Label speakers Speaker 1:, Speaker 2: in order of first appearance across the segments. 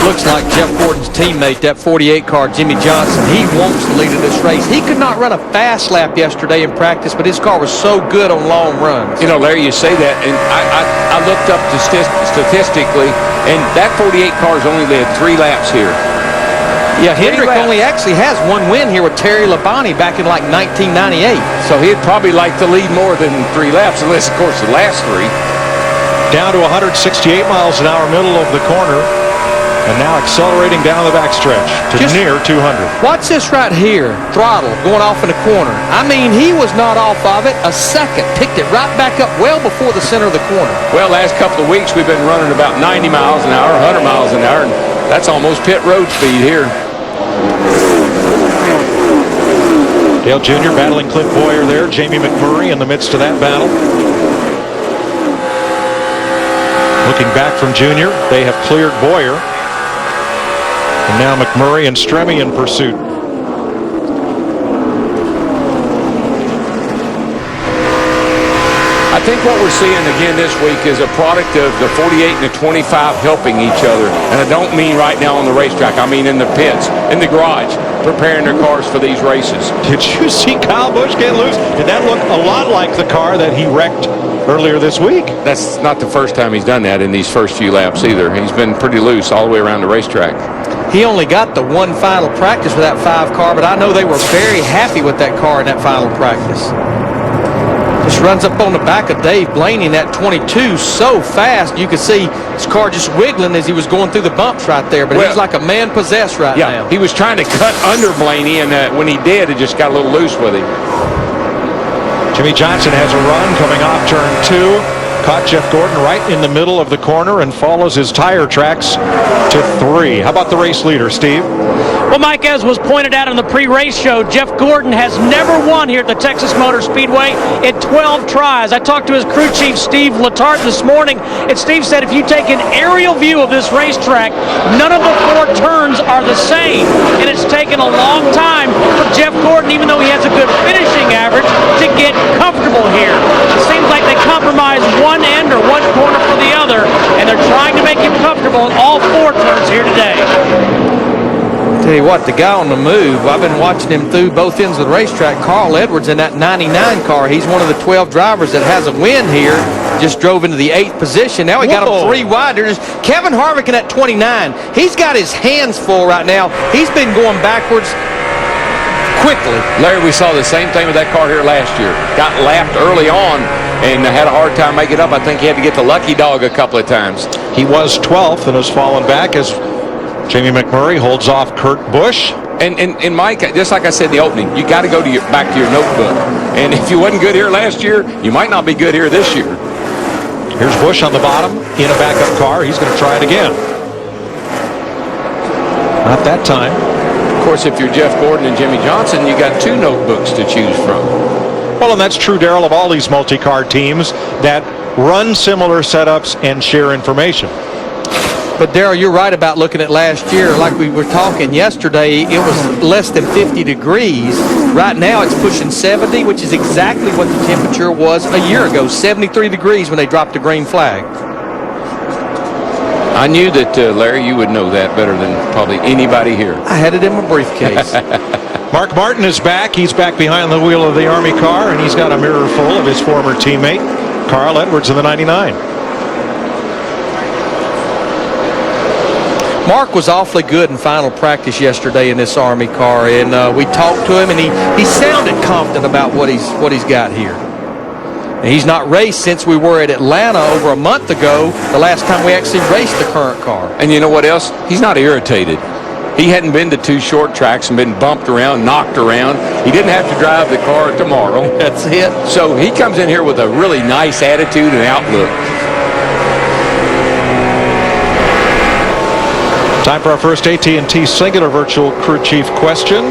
Speaker 1: looks like Jeff Gordon's teammate, that 48 car, Jimmie Johnson, he wants the lead of this race. He could not run a fast lap yesterday in practice, but his car was so good on long runs.
Speaker 2: You know, Larry, you say that, and I looked up statistically, and that 48 car's only led 3 laps here.
Speaker 1: Yeah, Hendrick only actually has 1 win here with Terry Labonte back in like 1998.
Speaker 2: So he'd probably like to lead more than 3 laps, unless, of course, the last 3.
Speaker 3: Down to 168 miles an hour, middle of the corner, and now accelerating down the backstretch to near 200.
Speaker 1: Watch this right here, throttle going off in the corner. I mean, he was not off of it a second. Picked it right back up well before the center of the corner.
Speaker 2: Well, last couple of weeks we've been running about 90 miles an hour, 100 miles an hour, and that's almost pit road speed here.
Speaker 3: Dale Jr. battling Clint Bowyer there. Jamie McMurray in the midst of that battle. Looking back from Jr., they have cleared Bowyer. And now McMurray and Stremme in pursuit.
Speaker 2: I think what we're seeing again this week is a product of the 48 and the 25 helping each other. And I don't mean right now on the racetrack. I mean in the pits, in the garage, preparing their cars for these races.
Speaker 3: Did you see Kyle Busch get loose? Did that look a lot like the car that he wrecked earlier this week?
Speaker 2: That's not the first time he's done that in these first few laps either. He's been pretty loose all the way around the racetrack.
Speaker 1: He only got the 1 final practice with that 5 car, but I know they were very happy with that car in that final practice. Just runs up on the back of Dave Blaney in that 22 so fast. You could see his car just wiggling as he was going through the bumps right there. But he's like a man possessed right now.
Speaker 2: He was trying to cut under Blaney, and when he did, it just got a little loose with him.
Speaker 3: Jimmie Johnson has a run coming off turn 2. Caught Jeff Gordon right in the middle of the corner and follows his tire tracks to 3. How about the race leader, Steve?
Speaker 4: Well, Mike, as was pointed out in the pre-race show, Jeff Gordon has never won here at the Texas Motor Speedway in 12 tries. I talked to his crew chief, Steve Letarte, this morning, and Steve said if you take an aerial view of this racetrack, none of the 4 turns are the same. And it's taken a long time for Jeff Gordon, even though he has a good finishing average, to get comfortable here. It seems like they compromise one end or one corner for the other, and they're trying to make him comfortable in all 4 turns here today.
Speaker 1: Tell you what, the guy on the move, I've been watching him through both ends of the racetrack. Carl Edwards in that 99 car, he's one of the 12 drivers that has a win here. Just drove into the 8th position. Now he got him 3 wide. There's Kevin Harvick in that 29. He's got his hands full right now. He's been going backwards quickly.
Speaker 2: Larry, we saw the same thing with that car here last year. Got lapped early on and had a hard time making it up. I think he had to get the lucky dog a couple of times.
Speaker 3: He was 12th and has fallen back as Jamie McMurray holds off Kurt Busch.
Speaker 2: And Mike, just like I said in the opening, you got to go to back to your notebook. And if you wasn't good here last year, you might not be good here this year.
Speaker 3: Here's Busch on the bottom in a backup car. He's going to try it again. Not that time.
Speaker 2: Of course, if you're Jeff Gordon and Jimmie Johnson, you got 2 notebooks to choose from.
Speaker 3: Well, and that's true, Darrell, of all these multi-car teams that run similar setups and share information.
Speaker 1: But, Darrell, you're right about looking at last year. Like we were talking yesterday, it was less than 50 degrees. Right now, it's pushing 70, which is exactly what the temperature was a year ago, 73 degrees when they dropped the green flag.
Speaker 2: I knew that, Larry, you would know that better than probably anybody here.
Speaker 1: I had it in my briefcase.
Speaker 3: Mark Martin is back. He's back behind the wheel of the Army car, and he's got a mirror full of his former teammate, Carl Edwards, in the 99.
Speaker 1: Mark was awfully good in final practice yesterday in this Army car, and we talked to him, and he sounded confident about what he's got here. And he's not raced since we were at Atlanta over a month ago, the last time we actually raced the current car.
Speaker 2: And you know what else? He's not irritated. He hadn't been to 2 short tracks and been bumped around, knocked around. He didn't have to drive the car tomorrow.
Speaker 1: That's it.
Speaker 2: So he comes in here with a really nice attitude and outlook.
Speaker 3: Time for our first AT&T Cingular Virtual Crew Chief question.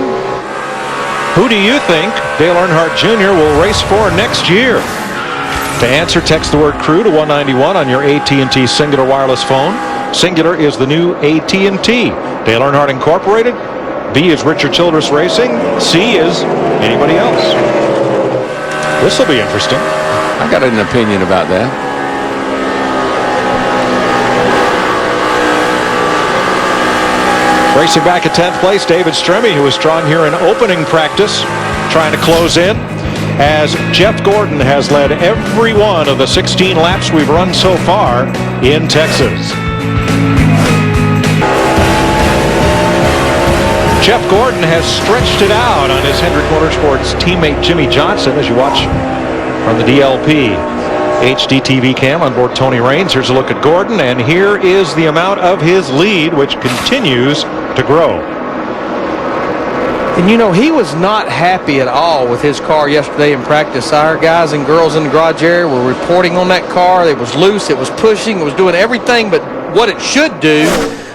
Speaker 3: Who do you think Dale Earnhardt Jr. will race for next year? To answer, text the word crew to 191 on your AT&T Cingular wireless phone. Cingular is the new AT&T. Dale Earnhardt Incorporated. B is Richard Childress Racing. C is anybody else. This will be interesting.
Speaker 2: I got an opinion about that.
Speaker 3: Racing back at 10th place, David Stremme, who was strong here in opening practice, trying to close in, as Jeff Gordon has led every one of the 16 laps we've run so far in Texas. Jeff Gordon has stretched it out on his Hendrick Motorsports teammate Jimmie Johnson, as you watch from the DLP HD TV cam on board Tony Raines. Here's a look at Gordon, and here is the amount of his lead, which continues to grow.
Speaker 1: And you know, he was not happy at all with his car yesterday in practice. Our guys and girls in the garage area were reporting on that car. It was loose, it was pushing, it was doing everything but what it should do.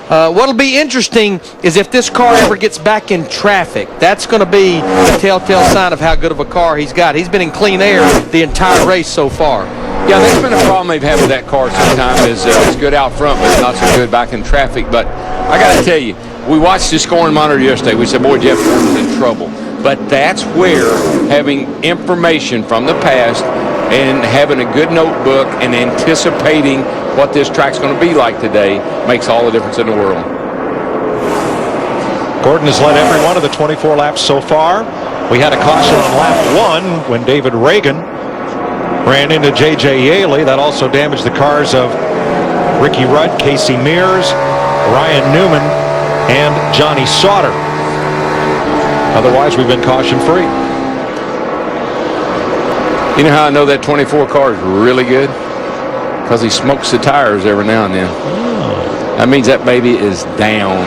Speaker 1: What'll be interesting is if this car ever gets back in traffic. That's going to be a telltale sign of how good of a car he's got. He's been in clean air the entire race so far.
Speaker 2: Yeah, that's been a problem they've had with that car sometimes. It's good out front, but it's not so good back in traffic. But I got to tell you, we watched the scoring monitor yesterday. We said, boy, Jeff Gordon's in trouble. But that's where having information from the past and having a good notebook and anticipating what this track's going to be like today makes all the difference in the world.
Speaker 3: Gordon has led every one of the 24 laps so far. We had a caution on lap 1 when David Reagan ran into J.J. Yaley. That also damaged the cars of Ricky Rudd, Casey Mears, Ryan Newman, and Johnny Sauter. Otherwise, we've been caution-free.
Speaker 2: You know how I know that 24 car is really good? Because he smokes the tires every now and then. That means that baby is down.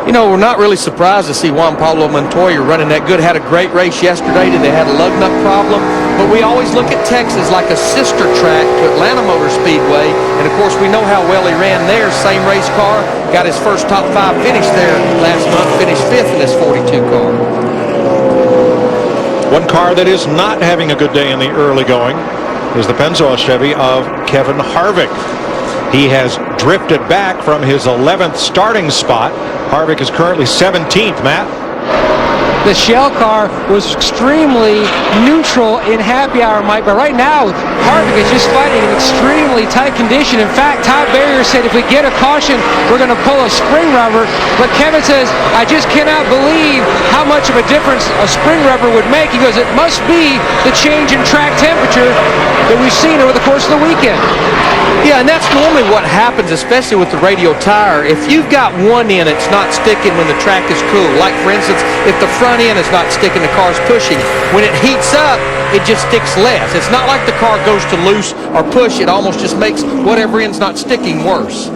Speaker 1: You know, we're not really surprised to see Juan Pablo Montoya running that good. Had a great race yesterday. They had a lug nut problem. But we always look at Texas like a sister track to Atlanta Motor Speedway. And, of course, we know how well he ran there. Same race car. Got his first top 5 finish there last month. Finished 5th in this 42 car.
Speaker 3: One car that is not having a good day in the early going is the Pennzoil Chevy of Kevin Harvick. He has drifted back from his 11th starting spot. Harvick is currently 17th, Matt.
Speaker 5: The shell car was extremely neutral in happy hour, Mike, but right now Harvick is just fighting in extremely tight condition. In fact, Todd Bowyer said if we get a caution, we're going to pull a spring rubber. But Kevin says, I just cannot believe how much of a difference a spring rubber would make. He goes, it must be the change in track temperature that we've seen over the course of the weekend.
Speaker 1: Yeah, and that's normally what happens, especially with the radial tire. If you've got one end, it's not sticking when the track is cool. Like, for instance, if the front end is not sticking, the car's pushing. When it heats up, it just sticks less. It's not like the car goes to loose or push. It almost just makes whatever end's not sticking worse.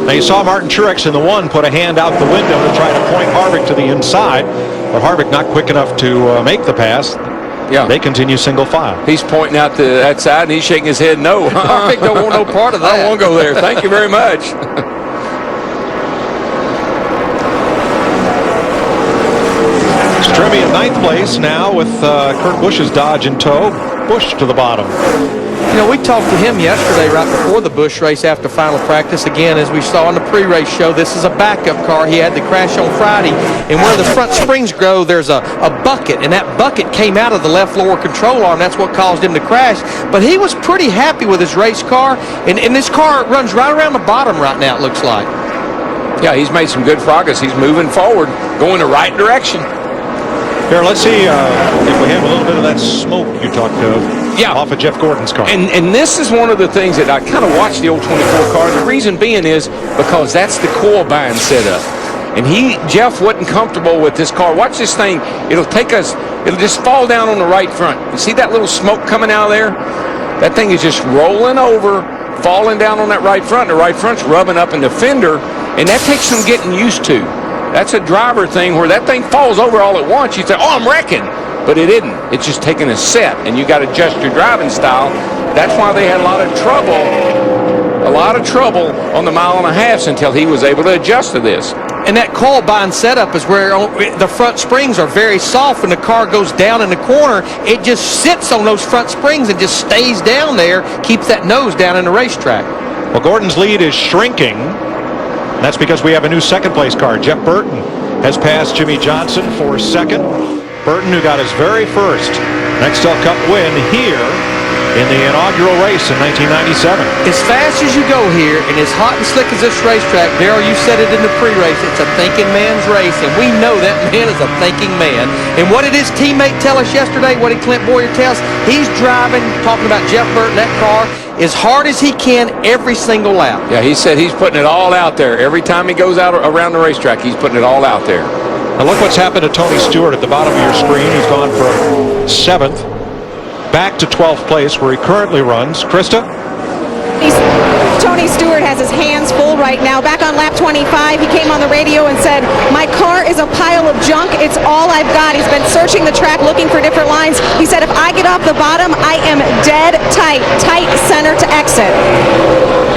Speaker 3: Now, you saw Martin Truex in the 1 put a hand out the window to try to point Harvick to the inside, but Harvick not quick enough to make the pass.
Speaker 2: Yeah.
Speaker 3: They continue single file.
Speaker 2: He's pointing out to that side, and he's shaking his head no.
Speaker 1: Harvick don't want no part of that.
Speaker 2: I don't want to go there. Thank you very much.
Speaker 3: Stremme in 9th place now with Kurt Busch's Dodge in tow. Busch to the bottom.
Speaker 1: You know, we talked to him yesterday right before the Busch race after final practice. Again, as we saw in the pre-race show, this is a backup car. He had the crash on Friday, and where the front springs go, there's a bucket, and that bucket came out of the left lower control arm. That's what caused him to crash. But he was pretty happy with his race car, and this car runs right around the bottom right now, it looks like.
Speaker 2: Yeah, he's made some good progress. He's moving forward, going the right direction.
Speaker 3: Here, let's see if we have a little bit of that smoke you talked of off of Jeff Gordon's car.
Speaker 2: And this is one of the things that I kind of watched the old 24 car. The reason being is because that's the coil bind setup. And Jeff wasn't comfortable with this car. Watch this thing. It'll just fall down on the right front. You see that little smoke coming out of there? That thing is just rolling over, falling down on that right front. The right front's rubbing up in the fender, and that takes some getting used to. That's a driver thing where that thing falls over all at once. You say, oh, I'm wrecking. But it isn't. It's just taking a set, and you got to adjust your driving style. That's why they had a lot of trouble on the 1.5 miles until he was able to adjust to this.
Speaker 1: And that coil bind setup is where the front springs are very soft. When the car goes down in the corner, it just sits on those front springs and just stays down there, keeps that nose down in the racetrack.
Speaker 3: Well, Gordon's lead is shrinking. That's because we have a new second-place car. Jeff Burton has passed Jimmie Johnson for second. Burton, who got his very first Nextel Cup win here in the inaugural race in 1997.
Speaker 1: As fast as you go here, and as hot and slick as this racetrack, Darrell, you said it in the pre-race, it's a thinking man's race, and we know that man is a thinking man. And what did his teammate tell us yesterday? What did Clint Bowyer tell us? He's driving, talking about Jeff Burton, that car, as hard as he can every single lap.
Speaker 2: Yeah, he said he's putting it all out there. Every time he goes out around the racetrack, he's putting it all out there.
Speaker 3: Now look what's happened to Tony Stewart at the bottom of your screen. He's gone from 7th back to 12th place where he currently runs. Krista?
Speaker 6: Tony Stewart has his hands full right now. Back on lap 25, he came on the radio and said, "My car is a pile of junk. It's all I've got." He's been searching the track looking for different lines. He said, "If I get off the bottom, I am dead tight center to exit."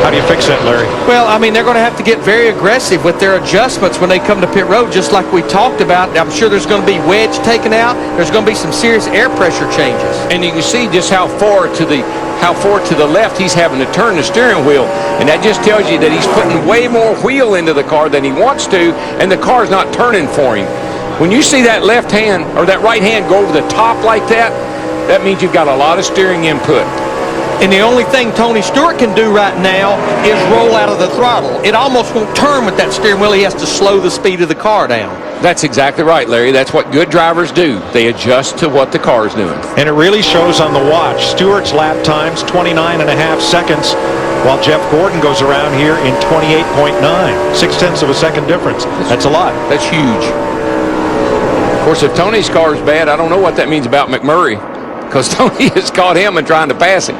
Speaker 3: How do you fix that, Larry?
Speaker 1: Well, I mean, they're going to have to get very aggressive with their adjustments when they come to pit road, just like we talked about. I'm sure there's going to be wedge taken out. There's going to be some serious air pressure changes.
Speaker 2: And you can see just how far to the left he's having to turn the steering wheel. And that just tells you that he's putting way more wheel into the car than he wants to, and the car's not turning for him. When you see that left hand or that right hand go over the top like that, that means you've got a lot of steering input.
Speaker 1: And the only thing Tony Stewart can do right now is roll out of the throttle. It almost won't turn with that steering wheel. He has to slow the speed of the car down.
Speaker 2: That's exactly right, Larry. That's what good drivers do. They adjust to what the car is doing.
Speaker 3: And it really shows on the watch. Stewart's lap time's 29.5 seconds, while Jeff Gordon goes around here in 28.9. 0.6 of a second difference. That's a lot.
Speaker 2: That's huge. Of course, if Tony's car is bad, I don't know what that means about McMurray, because Tony has caught him and trying to pass him.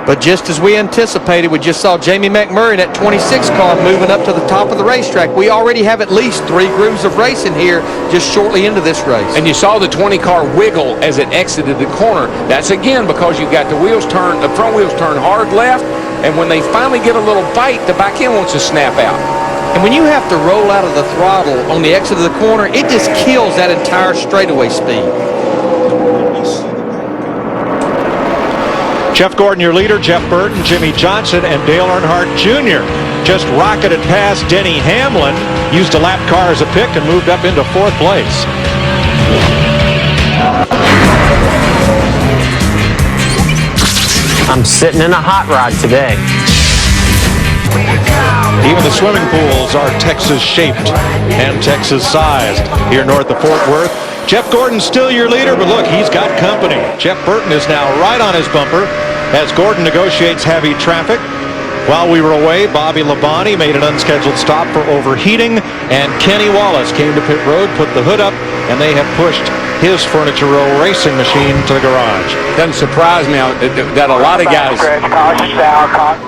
Speaker 1: But just as we anticipated, we just saw Jamie McMurray in that 26 car moving up to the top of the racetrack. We already have at least 3 grooves of racing here just shortly into this race.
Speaker 2: And you saw the 20 car wiggle as it exited the corner. That's again because you got the front wheels turn hard left, and when they finally get a little bite, the back end wants to snap out.
Speaker 1: And when you have to roll out of the throttle on the exit of the corner, it just kills that entire straightaway speed.
Speaker 3: Jeff Gordon, your leader, Jeff Burton, Jimmie Johnson, and Dale Earnhardt Jr. just rocketed past Denny Hamlin, used a lap car as a pick, and moved up into 4th place.
Speaker 7: I'm sitting in a hot rod today.
Speaker 3: Even the swimming pools are Texas-shaped and Texas-sized here north of Fort Worth. Jeff Gordon's still your leader, but look, he's got company. Jeff Burton is now right on his bumper as Gordon negotiates heavy traffic. While we were away, Bobby Labonte made an unscheduled stop for overheating, and Kenny Wallace came to pit road, put the hood up, and they have pushed his Furniture Row racing machine to the garage.
Speaker 2: Doesn't surprise me that a lot of guys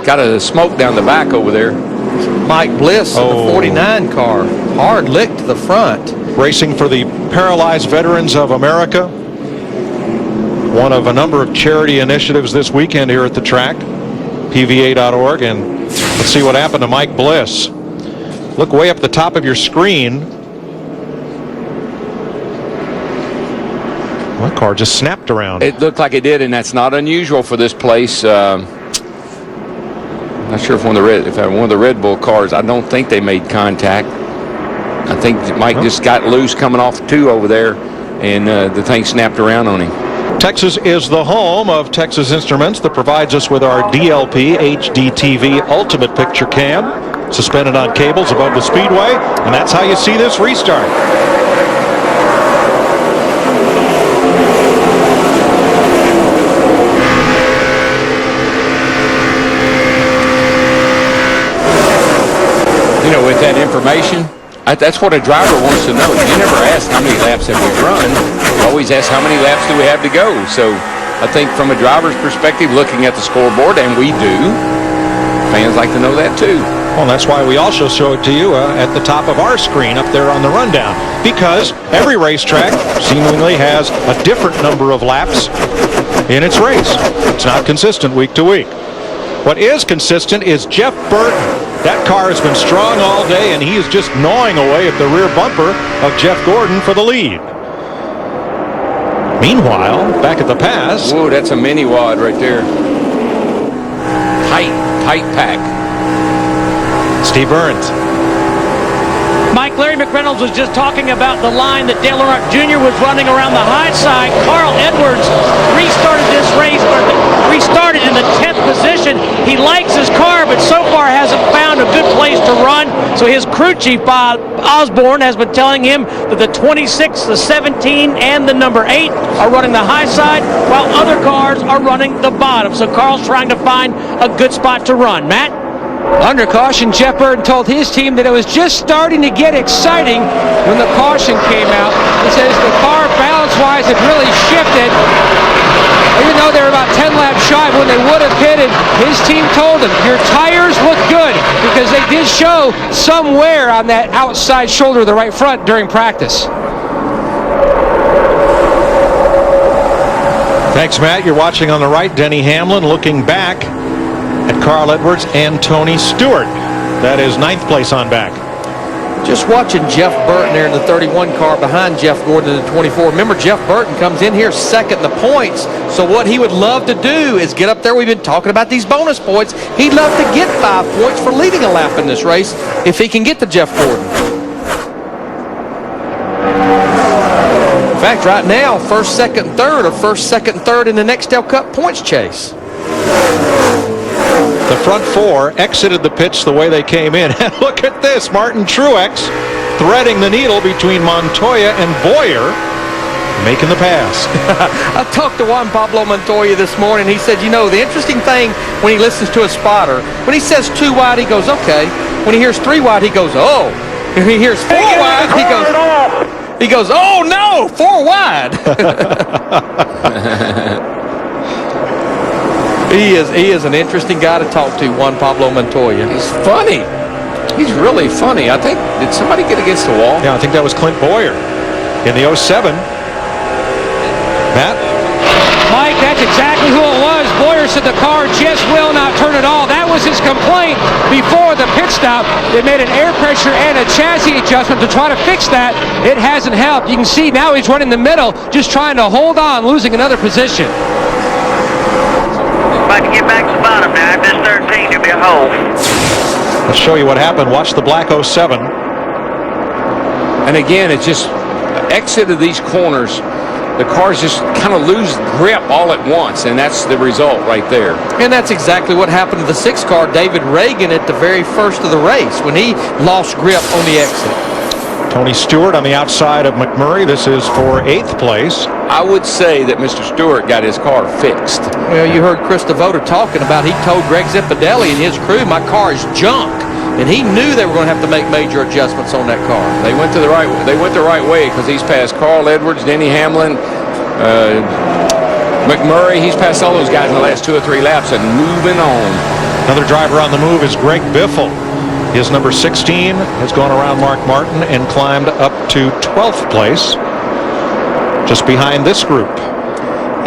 Speaker 2: got a smoke down the back over there.
Speaker 1: Mike Bliss in the 49 car, hard lick to the front.
Speaker 3: Racing for the Paralyzed Veterans of America, one of a number of charity initiatives this weekend here at the track, PVA.org, and let's see what happened to Mike Bliss. Look way up the top of your screen. My car just snapped around.
Speaker 2: It looked like it did, and that's not unusual for this place. Not sure if one of the Red Bull cars. I don't think they made contact. I think Mike just got loose coming off 2 over there, and the thing snapped around on him.
Speaker 3: Texas is the home of Texas Instruments that provides us with our DLP HDTV Ultimate Picture Cam, suspended on cables above the speedway, and that's how you see this restart.
Speaker 2: You know, with that information, that's what a driver wants to know. You never ask how many laps have we run. You always ask how many laps do we have to go. So I think from a driver's perspective, looking at the scoreboard, and we do, fans like to know that too.
Speaker 3: Well, that's why we also show it to you at the top of our screen up there on the rundown, because every racetrack seemingly has a different number of laps in its race. It's not consistent week to week. What is consistent is Jeff Burton. That car has been strong all day, and he is just gnawing away at the rear bumper of Jeff Gordon for the lead. Meanwhile, back at the pass.
Speaker 2: Whoa, that's a mini wad right there. Tight pack.
Speaker 3: Steve Burns.
Speaker 4: Mike, Larry McReynolds was just talking about the line that Dale Earnhardt Jr. was running around the high side. Carl Edwards restarted this race, restarted in the 10th position. He likes his car, but so far hasn't found a good place to run. So his crew chief, Bob Osborne, has been telling him that the 26, the 17, and the number 8 are running the high side, while other cars are running the bottom. So Carl's trying to find a good spot to run. Matt?
Speaker 5: Under caution, Jeff Burton told his team that it was just starting to get exciting when the caution came out. He says the car balance-wise had really shifted. Even though they were about 10 laps shy when they would have pitted, his team told him, your tires look good, because they did show some wear on that outside shoulder of the right front during practice.
Speaker 3: Thanks, Matt. You're watching on the right. Denny Hamlin looking back at Carl Edwards and Tony Stewart. That is 9th place on back.
Speaker 1: Just watching Jeff Burton there in the 31 car behind Jeff Gordon in the 24. Remember, Jeff Burton comes in here second in the points. So what he would love to do is get up there. We've been talking about these bonus points. He'd love to get 5 points for leading a lap in this race if he can get to Jeff Gordon. In fact, right now, first, second, third, or first, second, third in the Nextel Cup points chase.
Speaker 3: The front 4 exited the pits the way they came in. And look at this, Martin Truex threading the needle between Montoya and Bowyer, making the pass.
Speaker 1: I talked to Juan Pablo Montoya this morning. He said, you know, the interesting thing when he listens to a spotter, when he says 2 wide, he goes, okay. When he hears 3 wide, he goes, oh. When he hears 4 wide, he goes, oh no, 4 wide. He is an interesting guy to talk to, Juan Pablo Montoya.
Speaker 2: He's funny. He's really funny. I think, did somebody get against the wall?
Speaker 3: Yeah, I think that was Clint Bowyer in the 07. Matt?
Speaker 5: Mike, that's exactly who it was. Bowyer said the car just will not turn at all. That was his complaint before the pit stop. They made an air pressure and a chassis adjustment to try to fix that. It hasn't helped. You can see now he's running the middle, just trying to hold on, losing another position.
Speaker 8: About to get back to the bottom now. If this 13, you'll be a hole.
Speaker 3: Let's show you what happened. Watch the black 07.
Speaker 2: And again, it's just exit of these corners. The cars just kind of lose grip all at once, and that's the result right there.
Speaker 1: And that's exactly what happened to the 6 car, David Reagan, at the very first of the race when he lost grip on the exit.
Speaker 3: Tony Stewart on the outside of McMurray. This is for 8th place.
Speaker 2: I would say that Mr. Stewart got his car fixed.
Speaker 1: Well, you heard Chris DeVoto talking about, he told Greg Zippodelli and his crew, my car is junk. And he knew they were going to have to make major adjustments on that car.
Speaker 2: They went the right way because he's passed Carl Edwards, Denny Hamlin, McMurray. He's passed all those guys in the last 2 or 3 laps and moving on.
Speaker 3: Another driver on the move is Greg Biffle. His number 16 has gone around Mark Martin and climbed up to 12th place, just behind this group.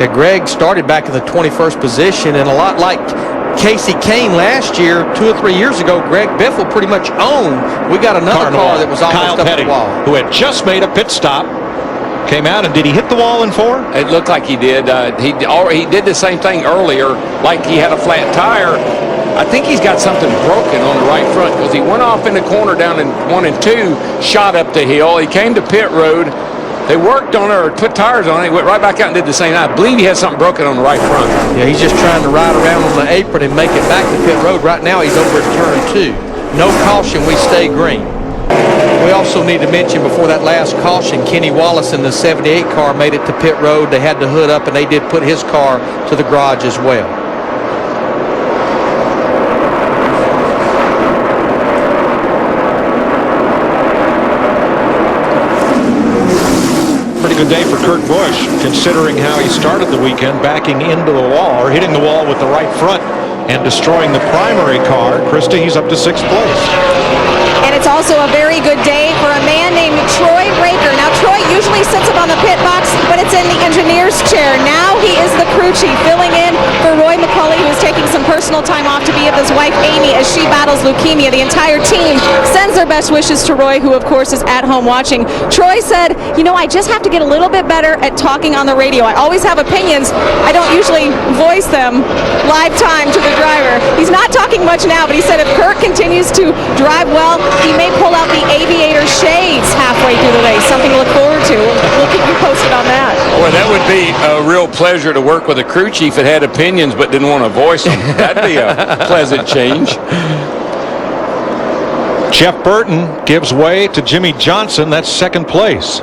Speaker 1: Yeah, Greg started back in the 21st position, and a lot like Casey Kane last year, 2 or 3 years ago, Greg Biffle pretty much owned. We got another car that was almost up the wall.
Speaker 3: Who had just made a pit stop, came out, and did he hit the wall in 4?
Speaker 2: It looked like he did. He did the same thing earlier, like he had a flat tire. I think he's got something broken on the right front because he went off in the corner down in 1 and 2, shot up the hill. He came to pit road. They worked on it or put tires on it. He went right back out and did the same. I believe he has something broken on the right front.
Speaker 1: Yeah, he's just trying to ride around on the apron and make it back to pit road. Right now he's over at turn 2. No caution, we stay green. We also need to mention before that last caution, Kenny Wallace in the 78 car made it to pit road. They had the hood up and they did put his car to the garage as well.
Speaker 3: Pretty good day for Kurt Busch, considering how he started the weekend, backing into the wall, or hitting the wall with the right front and destroying the primary car. Krista, he's up to 6th place.
Speaker 6: And it's also a very good day for a man named Troy Raker. Now, Troy usually sits up on the pit box, but it's in the engineer's chair. Now he is the crew chief, filling in for Roy McCulley, who is taking some personal time off to be with his wife, Amy, as she battles leukemia. The entire team sends their our best wishes to Roy, who, of course, is at home watching. Troy said, you know, I just have to get a little bit better at talking on the radio. I always have opinions. I don't usually voice them live time to the driver. He's not talking much now, but he said if Kurt continues to drive well, he may pull out the aviator shades halfway through the race. Something to look forward to. We'll keep you posted on that.
Speaker 2: Boy, that would be a real pleasure to work with a crew chief that had opinions but didn't want to voice them. That'd be a pleasant change.
Speaker 3: Jeff Burton gives way to Jimmie Johnson. That's second place.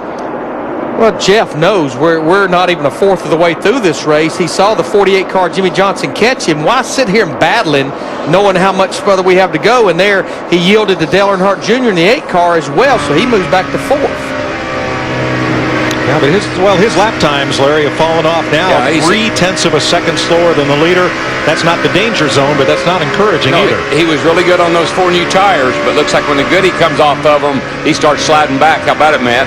Speaker 1: Well, Jeff knows we're not even a fourth of the way through this race. He saw the 48 car Jimmie Johnson catch him. Why sit here and battling, knowing how much further we have to go? And there he yielded to Dale Earnhardt Jr. in the 8 car as well, so he moves back to fourth.
Speaker 3: Yeah, but his lap times, Larry, have fallen off now.
Speaker 2: Yeah,
Speaker 3: 0.3 of a second slower than the leader. That's not the danger zone, but that's not encouraging either.
Speaker 2: He was really good on those 4 new tires, but looks like when the goodie comes off of them, he starts sliding back. How about it, Matt?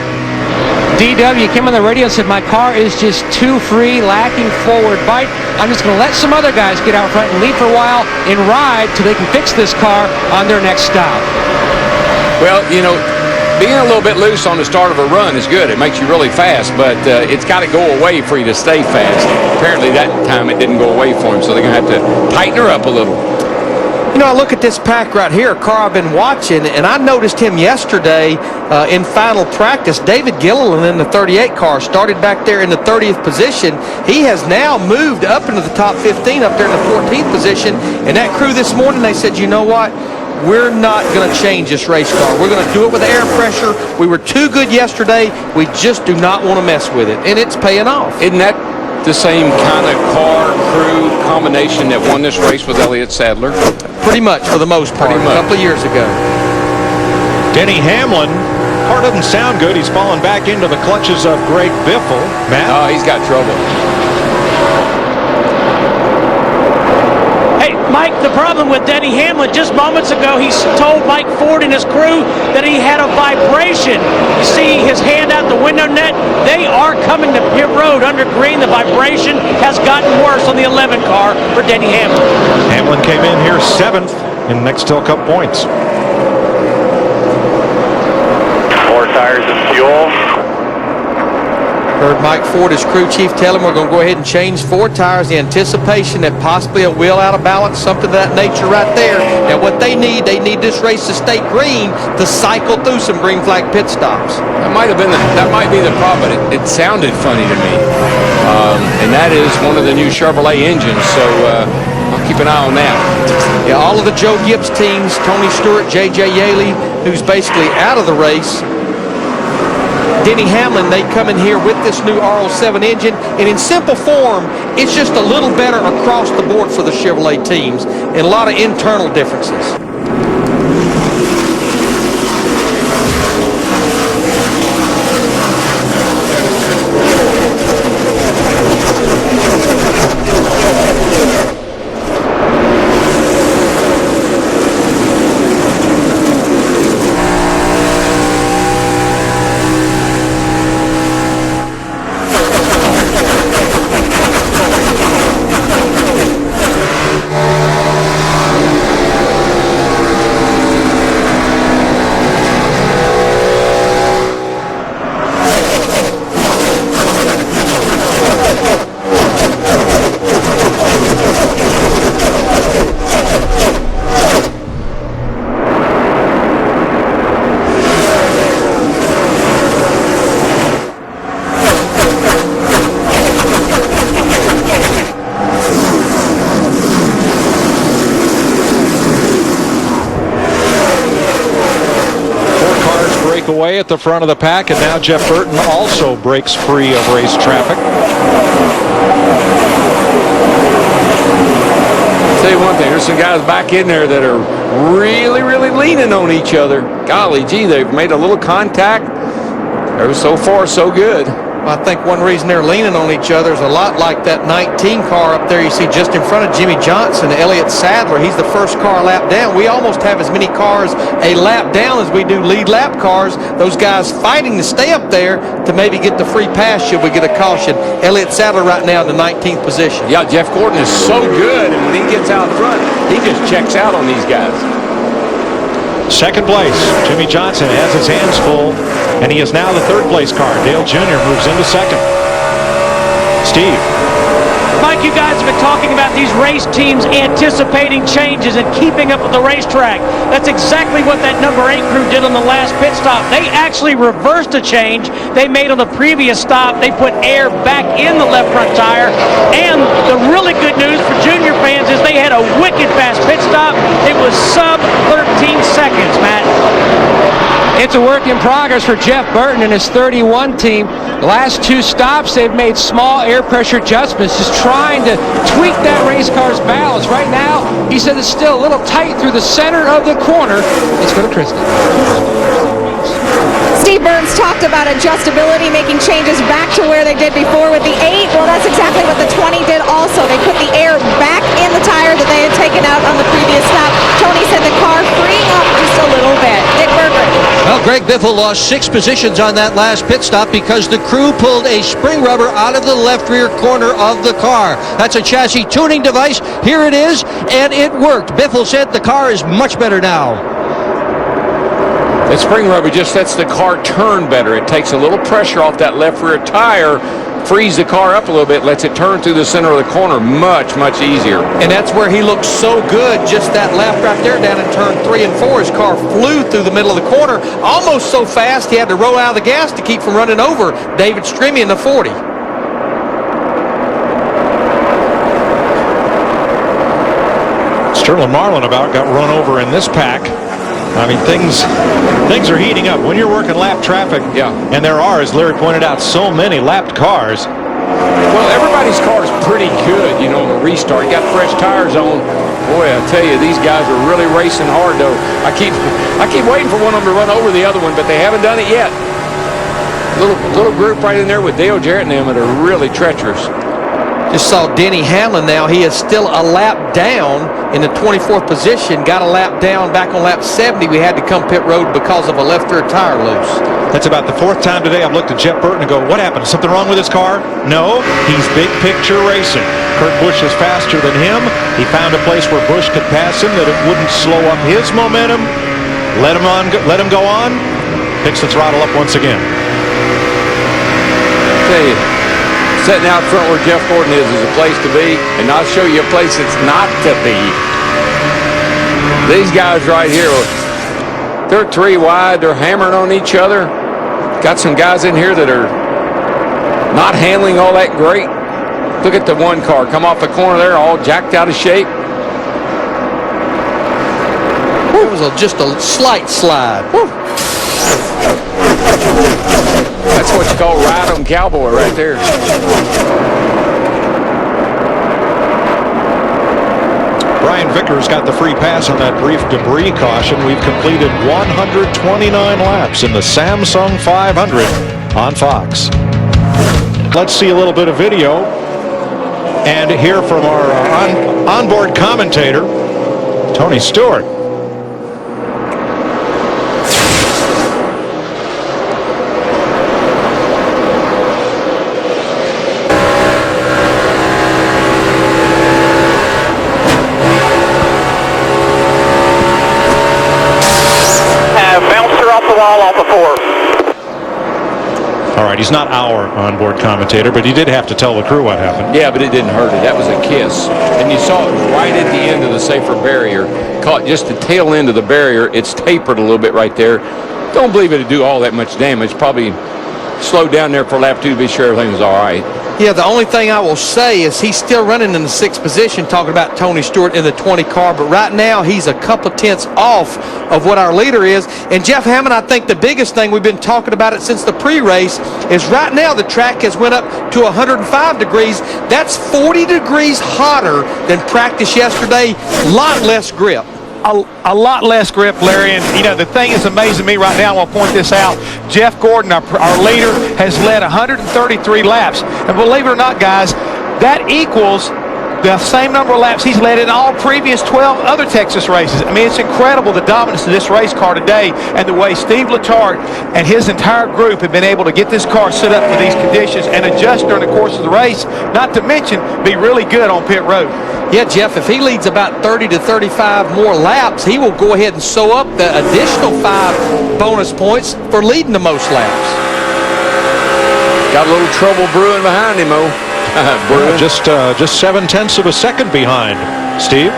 Speaker 5: DW came on the radio and said, my car is just too free, lacking forward bite. I'm just going to let some other guys get out front and lead for a while and ride till they can fix this car on their next stop.
Speaker 2: Well, you know, being a little bit loose on the start of a run is good. It makes you really fast, but it's got to go away for you to stay fast. Apparently that time it didn't go away for him, so they're going to have to tighten her up a little.
Speaker 1: You know, I look at this pack right here, a car I've been watching, and I noticed him yesterday in final practice. David Gilliland in the 38 car started back there in the 30th position. He has now moved up into the top 15 up there in the 14th position. And that crew this morning, they said, you know what? We're not going to change this race car. We're going to do it with air pressure. We were too good yesterday. We just do not want to mess with it. And it's paying off.
Speaker 2: Isn't that the same kind of car crew combination that won this race with Elliott Sadler?
Speaker 1: Pretty much, for the most part, a couple of years ago.
Speaker 3: Denny Hamlin, car doesn't sound good. He's fallen back into the clutches of Greg Biffle. Matt?
Speaker 2: Oh, he's got trouble.
Speaker 4: Hey, Mike, the problem with Denny Hamlin, just moments ago, he told Mike Ford and his crew that he had a vibration. You see his hand out the window net. They are coming to pit road under green. The vibration has gotten worse on the 11 car for Denny Hamlin.
Speaker 3: Hamlin came in here 7th in Nextel Cup points.
Speaker 8: 4 tires of fuel.
Speaker 1: Heard Mike Ford, his crew chief, tell him we're going to go ahead and change 4 tires. The anticipation that possibly a wheel out of balance, something of that nature right there. Now what they need this race to stay green to cycle through some green flag pit stops.
Speaker 2: That might be the problem, but it sounded funny to me. And that is one of the new Chevrolet engines, so I'll keep an eye on that.
Speaker 1: Yeah, all of the Joe Gibbs teams, Tony Stewart, J.J. Yaley, who's basically out of the race. Denny Hamlin, they come in here with this new RL7 engine, and in simple form, it's just a little better across the board for the Chevrolet teams, and a lot of internal differences.
Speaker 3: Away at the front of the pack, and now Jeff Burton also breaks free of race traffic.
Speaker 2: I'll tell you one thing, there's some guys back in there that are really, really leaning on each other. Golly gee, they've made a little contact. So far, so good.
Speaker 1: I think one reason they're leaning on each other is a lot like that 19 car up there you see just in front of Jimmie Johnson, Elliott Sadler. He's the first car lap down. We almost have as many cars a lap down as we do lead lap cars. Those guys fighting to stay up there to maybe get the free pass should we get a caution. Elliott Sadler right now in the 19th position.
Speaker 2: Yeah, Jeff Gordon is so good, and when he gets out front, he just checks out on these guys.
Speaker 3: Second place, Jimmie Johnson has his hands full, and he is now the third place car. Dale Jr. moves into second. Steve.
Speaker 4: Mike, you guys have been talking about these race teams anticipating changes and keeping up with the racetrack. That's exactly what that number 8 crew did on the last pit stop. They actually reversed a change they made on the previous stop. They put air back in the left front tire. And the really good news for junior fans is they had a wicked fast pit stop. It was sub 13 seconds, Matt.
Speaker 5: It's a work in progress for Jeff Burton and his 31 team. The last 2 stops, they've made small air pressure adjustments, just trying to tweak that race car's balance. Right now, he said it's still a little tight through the center of the corner. Let's go to Kristen.
Speaker 6: Steve Burns talked about adjustability, making changes back to where they did before with the 8. Well, that's exactly what the 20 did also. They put the air back in the tire that they had taken out on the previous stop. Tony said the car freeing up just a little bit. Dick Berger.
Speaker 9: Well, Greg Biffle lost 6 positions on that last pit stop because the crew pulled a spring rubber out of the left rear corner of the car. That's a chassis tuning device. Here it is, and it worked. Biffle said the car is much better now.
Speaker 2: That spring rubber just lets the car turn better. It takes a little pressure off that left rear tire, frees the car up a little bit, lets it turn through the center of the corner much, much easier.
Speaker 1: And that's where he looked so good, just that left right there down in turn 3 and 4. His car flew through the middle of the corner, almost so fast he had to roll out of the gas to keep from running over David Stremme in the 40.
Speaker 3: Sterling Marlin about got run over in this pack. I mean, things are heating up. When you're working lap traffic, and there are, as Larry pointed out, so many lapped cars.
Speaker 2: Well, everybody's car is pretty good, you know, on the restart. You got fresh tires on. Boy, I tell you, these guys are really racing hard, though. I keep waiting for one of them to run over the other one, but they haven't done it yet. Little group right in there with Dale Jarrett and them that are really treacherous.
Speaker 1: Just saw Denny Hamlin now. He is still a lap down in the 24th position. Got a lap down back on lap 70. We had to come pit road because of a left rear tire loose.
Speaker 3: That's about the 4th time today I've looked at Jeff Burton and go, what happened? Is something wrong with his car? No, he's big picture racing. Kurt Busch is faster than him. He found a place where Busch could pass him that it wouldn't slow up his momentum. Let him go on. Picks the throttle up once again.
Speaker 2: I tell you, sitting out front where Jeff Gordon is a place to be, and I'll show you a place it's not to be. These guys right here, they're 3 wide, they're hammering on each other. Got some guys in here that are not handling all that great. Look at the one car come off the corner there, all jacked out of shape.
Speaker 1: It was just a slight slide. Woo.
Speaker 2: That's what you call ride 'em cowboy right there.
Speaker 3: Brian Vickers got the free pass on that brief debris caution. We've completed 129 laps in the Samsung 500 on Fox. Let's see a little bit of video and hear from our onboard commentator, Tony Stewart. All right, he's not our onboard commentator, but he did have to tell the crew what happened.
Speaker 2: Yeah, but it didn't hurt it. That was a kiss. And you saw it right at the end of the safer barrier. Caught just the tail end of the barrier. It's tapered a little bit right there. Don't believe it'd do all that much damage. Probably slowed down there for lap 2 to be sure everything was all right.
Speaker 1: Yeah, the only thing I will say is he's still running in the 6th position, talking about Tony Stewart in the 20 car, but right now he's a couple of tenths off of what our leader is. And Jeff Hammond, I think the biggest thing, we've been talking about it since the pre-race, is right now the track has went up to 105 degrees. That's 40 degrees hotter than practice yesterday. A lot less grip.
Speaker 10: A lot less grip, Larry, and you know the thing that's amazing me right now, I want to point this out. Jeff Gordon, our leader, has led 133 laps, and believe it or not, guys, that equals the same number of laps he's led in all previous 12 other Texas races. I mean, it's incredible the dominance of this race car today and the way Steve Letarte and his entire group have been able to get this car set up for these conditions and adjust during the course of the race, not to mention be really good on pit road.
Speaker 1: Yeah, Jeff, if he leads about 30 to 35 more laps, he will go ahead and sew up the additional 5 bonus points for leading the most laps.
Speaker 2: Got a little trouble brewing behind him,
Speaker 3: Just 0.7 of a second behind, Steve.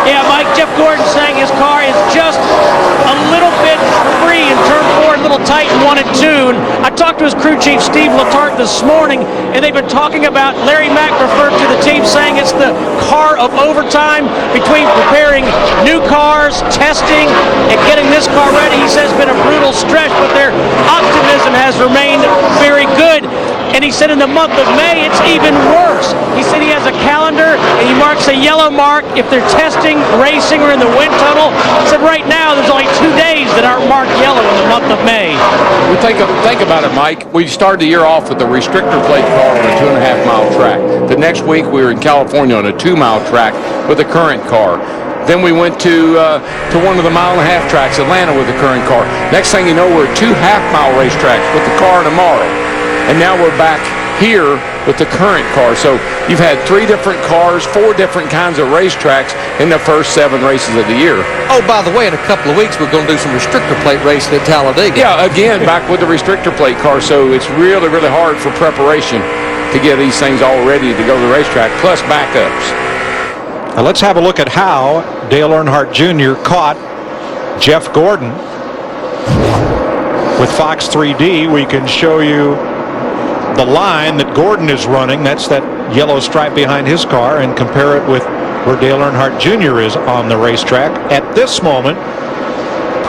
Speaker 4: Yeah, Mike, Jeff Gordon saying his car is just a little bit free in turn 4, a little tight in 1 and 2. And I talked to his crew chief, Steve Letarte, this morning, and they've been talking about, Larry Mack referred to the team saying it's the car of overtime between preparing new cars, testing, and getting this car ready. He says it's been a brutal stretch, but their optimism has remained very good. And he said in the month of May, it's even worse. He said he has a calendar, and he marks a yellow mark if they're testing, racing, or in the wind tunnel. He said right now there's only 2 days that aren't marked yellow in the month of May.
Speaker 2: We think about it, Mike. We started the year off with a restrictor plate car on a 2.5-mile track. The next week we were in California on a 2-mile track with a current car. Then we went to one of the 1.5-mile tracks, Atlanta, with the current car. Next thing you know, we're at 2 half-mile racetracks with the car tomorrow. And now we're back here with the current car. So you've had 3 different cars, 4 different kinds of racetracks in the first 7 races of the year.
Speaker 1: Oh, by the way, in a couple of weeks, we're going to do some restrictor plate racing at Talladega.
Speaker 2: Yeah, again, back with the restrictor plate car. So it's really, really hard for preparation to get these things all ready to go to the racetrack, plus backups.
Speaker 3: Now let's have a look at how Dale Earnhardt Jr. caught Jeff Gordon. With Fox 3D, we can show you the line that Gordon is running. That's that yellow stripe behind his car, and compare it with where Dale Earnhardt Jr. is on the racetrack at this moment.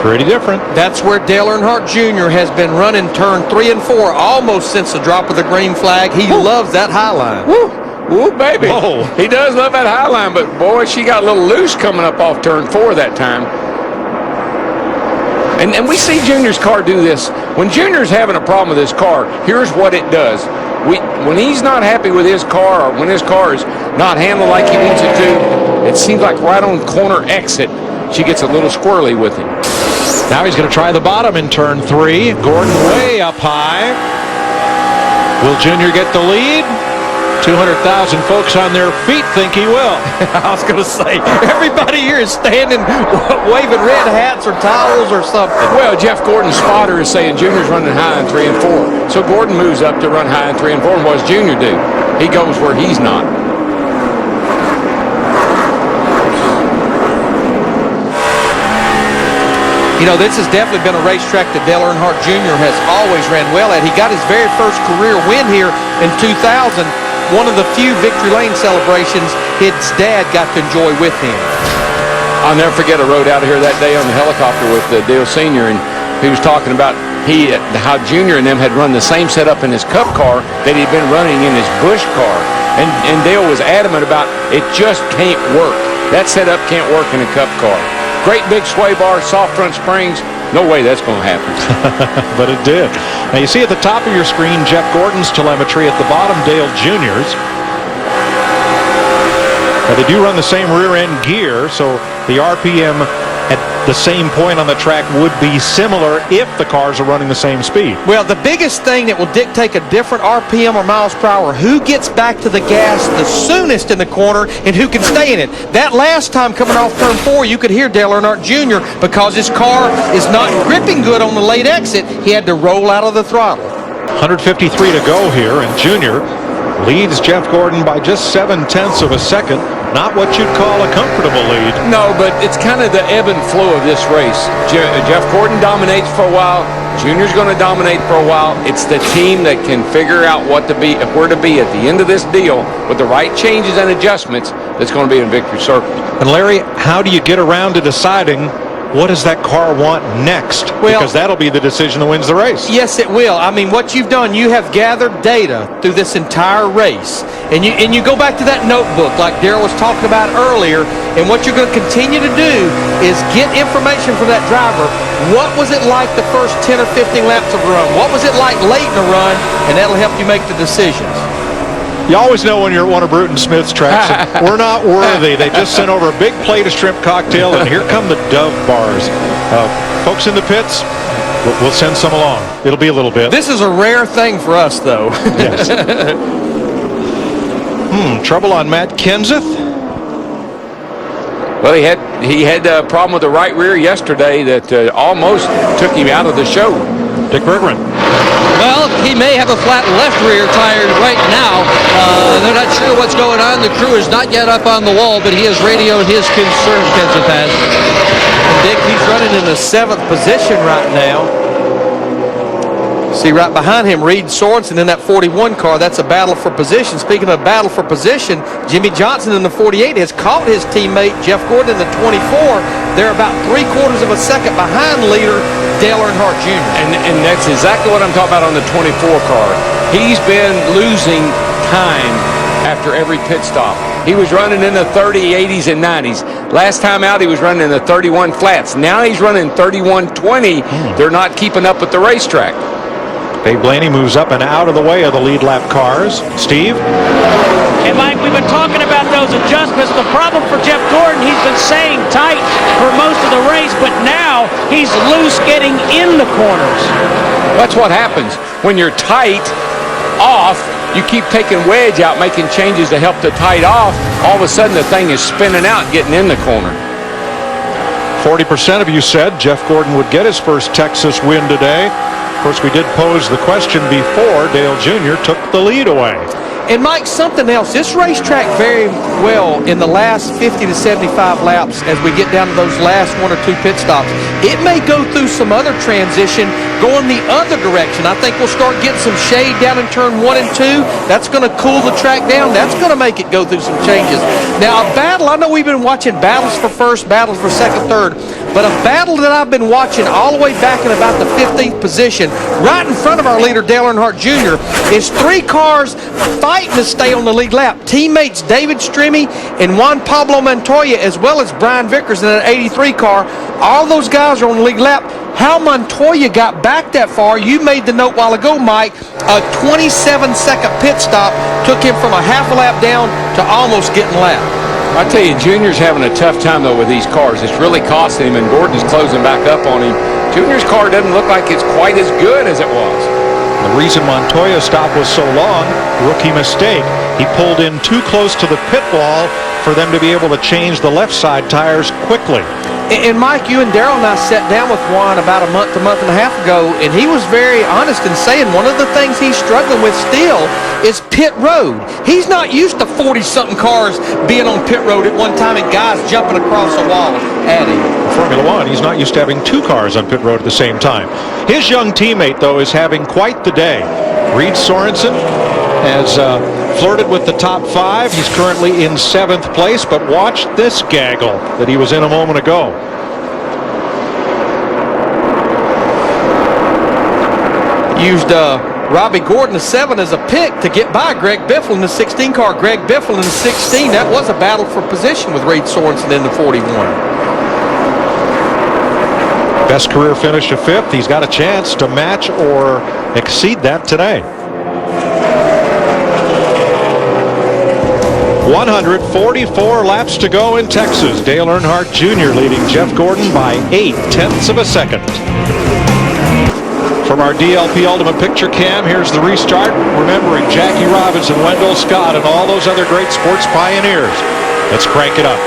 Speaker 3: Pretty different.
Speaker 1: That's where Dale Earnhardt Jr. has been running turn 3 and 4 almost since the drop of the green flag. He loves that high line.
Speaker 2: Woo, baby.
Speaker 3: Whoa.
Speaker 2: He does love that high line, but boy, she got a little loose coming up off turn 4 that time. And we see Junior's car do this. When Junior's having a problem with his car, here's what it does. When he's not happy with his car, or when his car is not handled like he needs it to, it seems like right on corner exit, she gets a little squirrely with him.
Speaker 3: Now he's going to try the bottom in turn 3. Gordon way up high. Will Junior get the lead? 200,000 folks on their feet think he will.
Speaker 1: I was going to say, everybody here is standing waving red hats or towels or something.
Speaker 2: Well, Jeff Gordon's spotter is saying Junior's running high in 3 and 4. So Gordon moves up to run high in 3 and 4. And what does Junior do? He goes where he's not.
Speaker 1: You know, this has definitely been a racetrack that Dale Earnhardt Jr. has always ran well at. He got his very first career win here in 2000. One of the few Victory Lane celebrations his dad got to enjoy with him.
Speaker 2: I'll never forget, I rode out of here that day on the helicopter with Dale Sr., and he was talking about how Junior and them had run the same setup in his Cup car that he'd been running in his Busch car. And Dale was adamant about it just can't work. That setup can't work in a Cup car. Great big sway bar, soft front springs. No way that's going to happen.
Speaker 3: But it did. Now you see at the top of your screen Jeff Gordon's telemetry, at the bottom Dale Jr.'s. Now they do run the same rear end gear, so the RPM at the same point on the track would be similar if the cars are running the same speed.
Speaker 1: Well, the biggest thing that will dictate a different RPM or miles per hour, who gets back to the gas the soonest in the corner and who can stay in it. That last time coming off turn 4, you could hear Dale Earnhardt Jr. because his car is not gripping good on the late exit. He had to roll out of the throttle.
Speaker 3: 153 to go here, and Junior leads Jeff Gordon by just 0.7 of a second. Not what you'd call a comfortable lead.
Speaker 2: No, but it's kind of the ebb and flow of this race. Jeff Gordon dominates for a while. Junior's going to dominate for a while. It's the team that can figure out where to be at the end of this deal with the right changes and adjustments that's going to be in victory circle.
Speaker 3: And Larry, how do you get around to deciding what does that car want next?
Speaker 1: Well,
Speaker 3: because that'll be the decision that wins the race.
Speaker 1: Yes, it will. I mean, what you've done, you have gathered data through this entire race. And you go back to that notebook like Darrell was talking about earlier, and what you're going to continue to do is get information from that driver. What was it like the first 10 or 15 laps of a run? What was it like late in the run? And that'll help you make the decisions.
Speaker 3: You always know when you're at one of Bruton Smith's tracks. We're not worthy. They just sent over a big plate of shrimp cocktail, and here come the Dove bars. Folks in the pits, we'll send some along. It'll be a little bit.
Speaker 1: This is a rare thing for us, though.
Speaker 3: Yes. Trouble on Matt Kenseth.
Speaker 2: Well, he had a problem with the right rear yesterday that almost took him out of the show.
Speaker 3: Dick Bergman.
Speaker 9: Well, he may have a flat left rear tire right now. They're not sure what's going on. The crew is not yet up on the wall, but he has radioed his concern, Kenseth has.
Speaker 1: And Dick, he's running in the 7th position right now. See right behind him, Reed Sorensen in that 41 car. That's a battle for position. Speaking of battle for position, Jimmie Johnson in the 48 has caught his teammate Jeff Gordon in the 24. They're about 3/4 of a second behind leader Dale Earnhardt Jr.
Speaker 2: And that's exactly what I'm talking about on the 24 car. He's been losing time after every pit stop. He was running in the 30, 80s, and 90s. Last time out, he was running in the 31 flats. Now he's running 31-20. They're not keeping up with the racetrack.
Speaker 3: Dave Blaney moves up and out of the way of the lead lap cars. Steve?
Speaker 4: And Mike, we've been talking about those adjustments. The problem for Jeff Gordon, he's been staying tight for most of the race, but now he's loose getting in the corners.
Speaker 2: That's what happens. When you're tight off, you keep taking wedge out, making changes to help the tight off. All of a sudden, the thing is spinning out, getting in the corner.
Speaker 3: 40% of you said Jeff Gordon would get his first Texas win today. Of course, we did pose the question before Dale Jr. took the lead away.
Speaker 1: And Mike, something else. This racetrack very well in the last 50 to 75 laps as we get down to those last 1 or 2 pit stops. It may go through some other transition going the other direction. I think we'll start getting some shade down in turn 1 and 2. That's going to cool the track down. That's going to make it go through some changes. Now, a battle, I know we've been watching battles for first, battles for second, third, but a battle that I've been watching all the way back in about the 15th position, right in front of our leader, Dale Earnhardt Jr., is 3 cars fighting to stay on the lead lap. Teammates David Stremme and Juan Pablo Montoya, as well as Brian Vickers in an 83 car. All those guys are on the lead lap. How Montoya got back that far, you made the note a while ago, Mike. A 27-second pit stop took him from a half a lap down to almost getting lapped.
Speaker 2: I tell you, Junior's having a tough time, though, with these cars. It's really costing him, and Gordon's closing back up on him. Junior's car doesn't look like it's quite as good as it was.
Speaker 3: The reason Montoya's stop was so long, rookie mistake. He pulled in too close to the pit wall for them to be able to change the left side tires quickly.
Speaker 1: And Mike, you and Darrell and I sat down with Juan about a month and a half ago, and he was very honest in saying one of the things he's struggling with still is pit road. He's not used to 40-something cars being on pit road at one time and guys jumping across a wall at him.
Speaker 3: Formula One, he's not used to having 2 cars on pit road at the same time. His young teammate, though, is having quite the day. Reed Sorensen has flirted with the top 5. He's currently in 7th place, but watch this gaggle that he was in a moment ago.
Speaker 1: Used Robbie Gordon, the 7, as a pick to get by Greg Biffle in the 16 car. Greg Biffle in the 16, that was a battle for position with Reed Sorensen in the 41.
Speaker 3: Best career finish of 5th. He's got a chance to match or exceed that today. 144 laps to go in Texas. Dale Earnhardt Jr. leading Jeff Gordon by 0.8 of a second. From our DLP Ultimate Picture Cam, here's the restart. Remembering Jackie Robinson, Wendell Scott, and all those other great sports pioneers. Let's crank it up.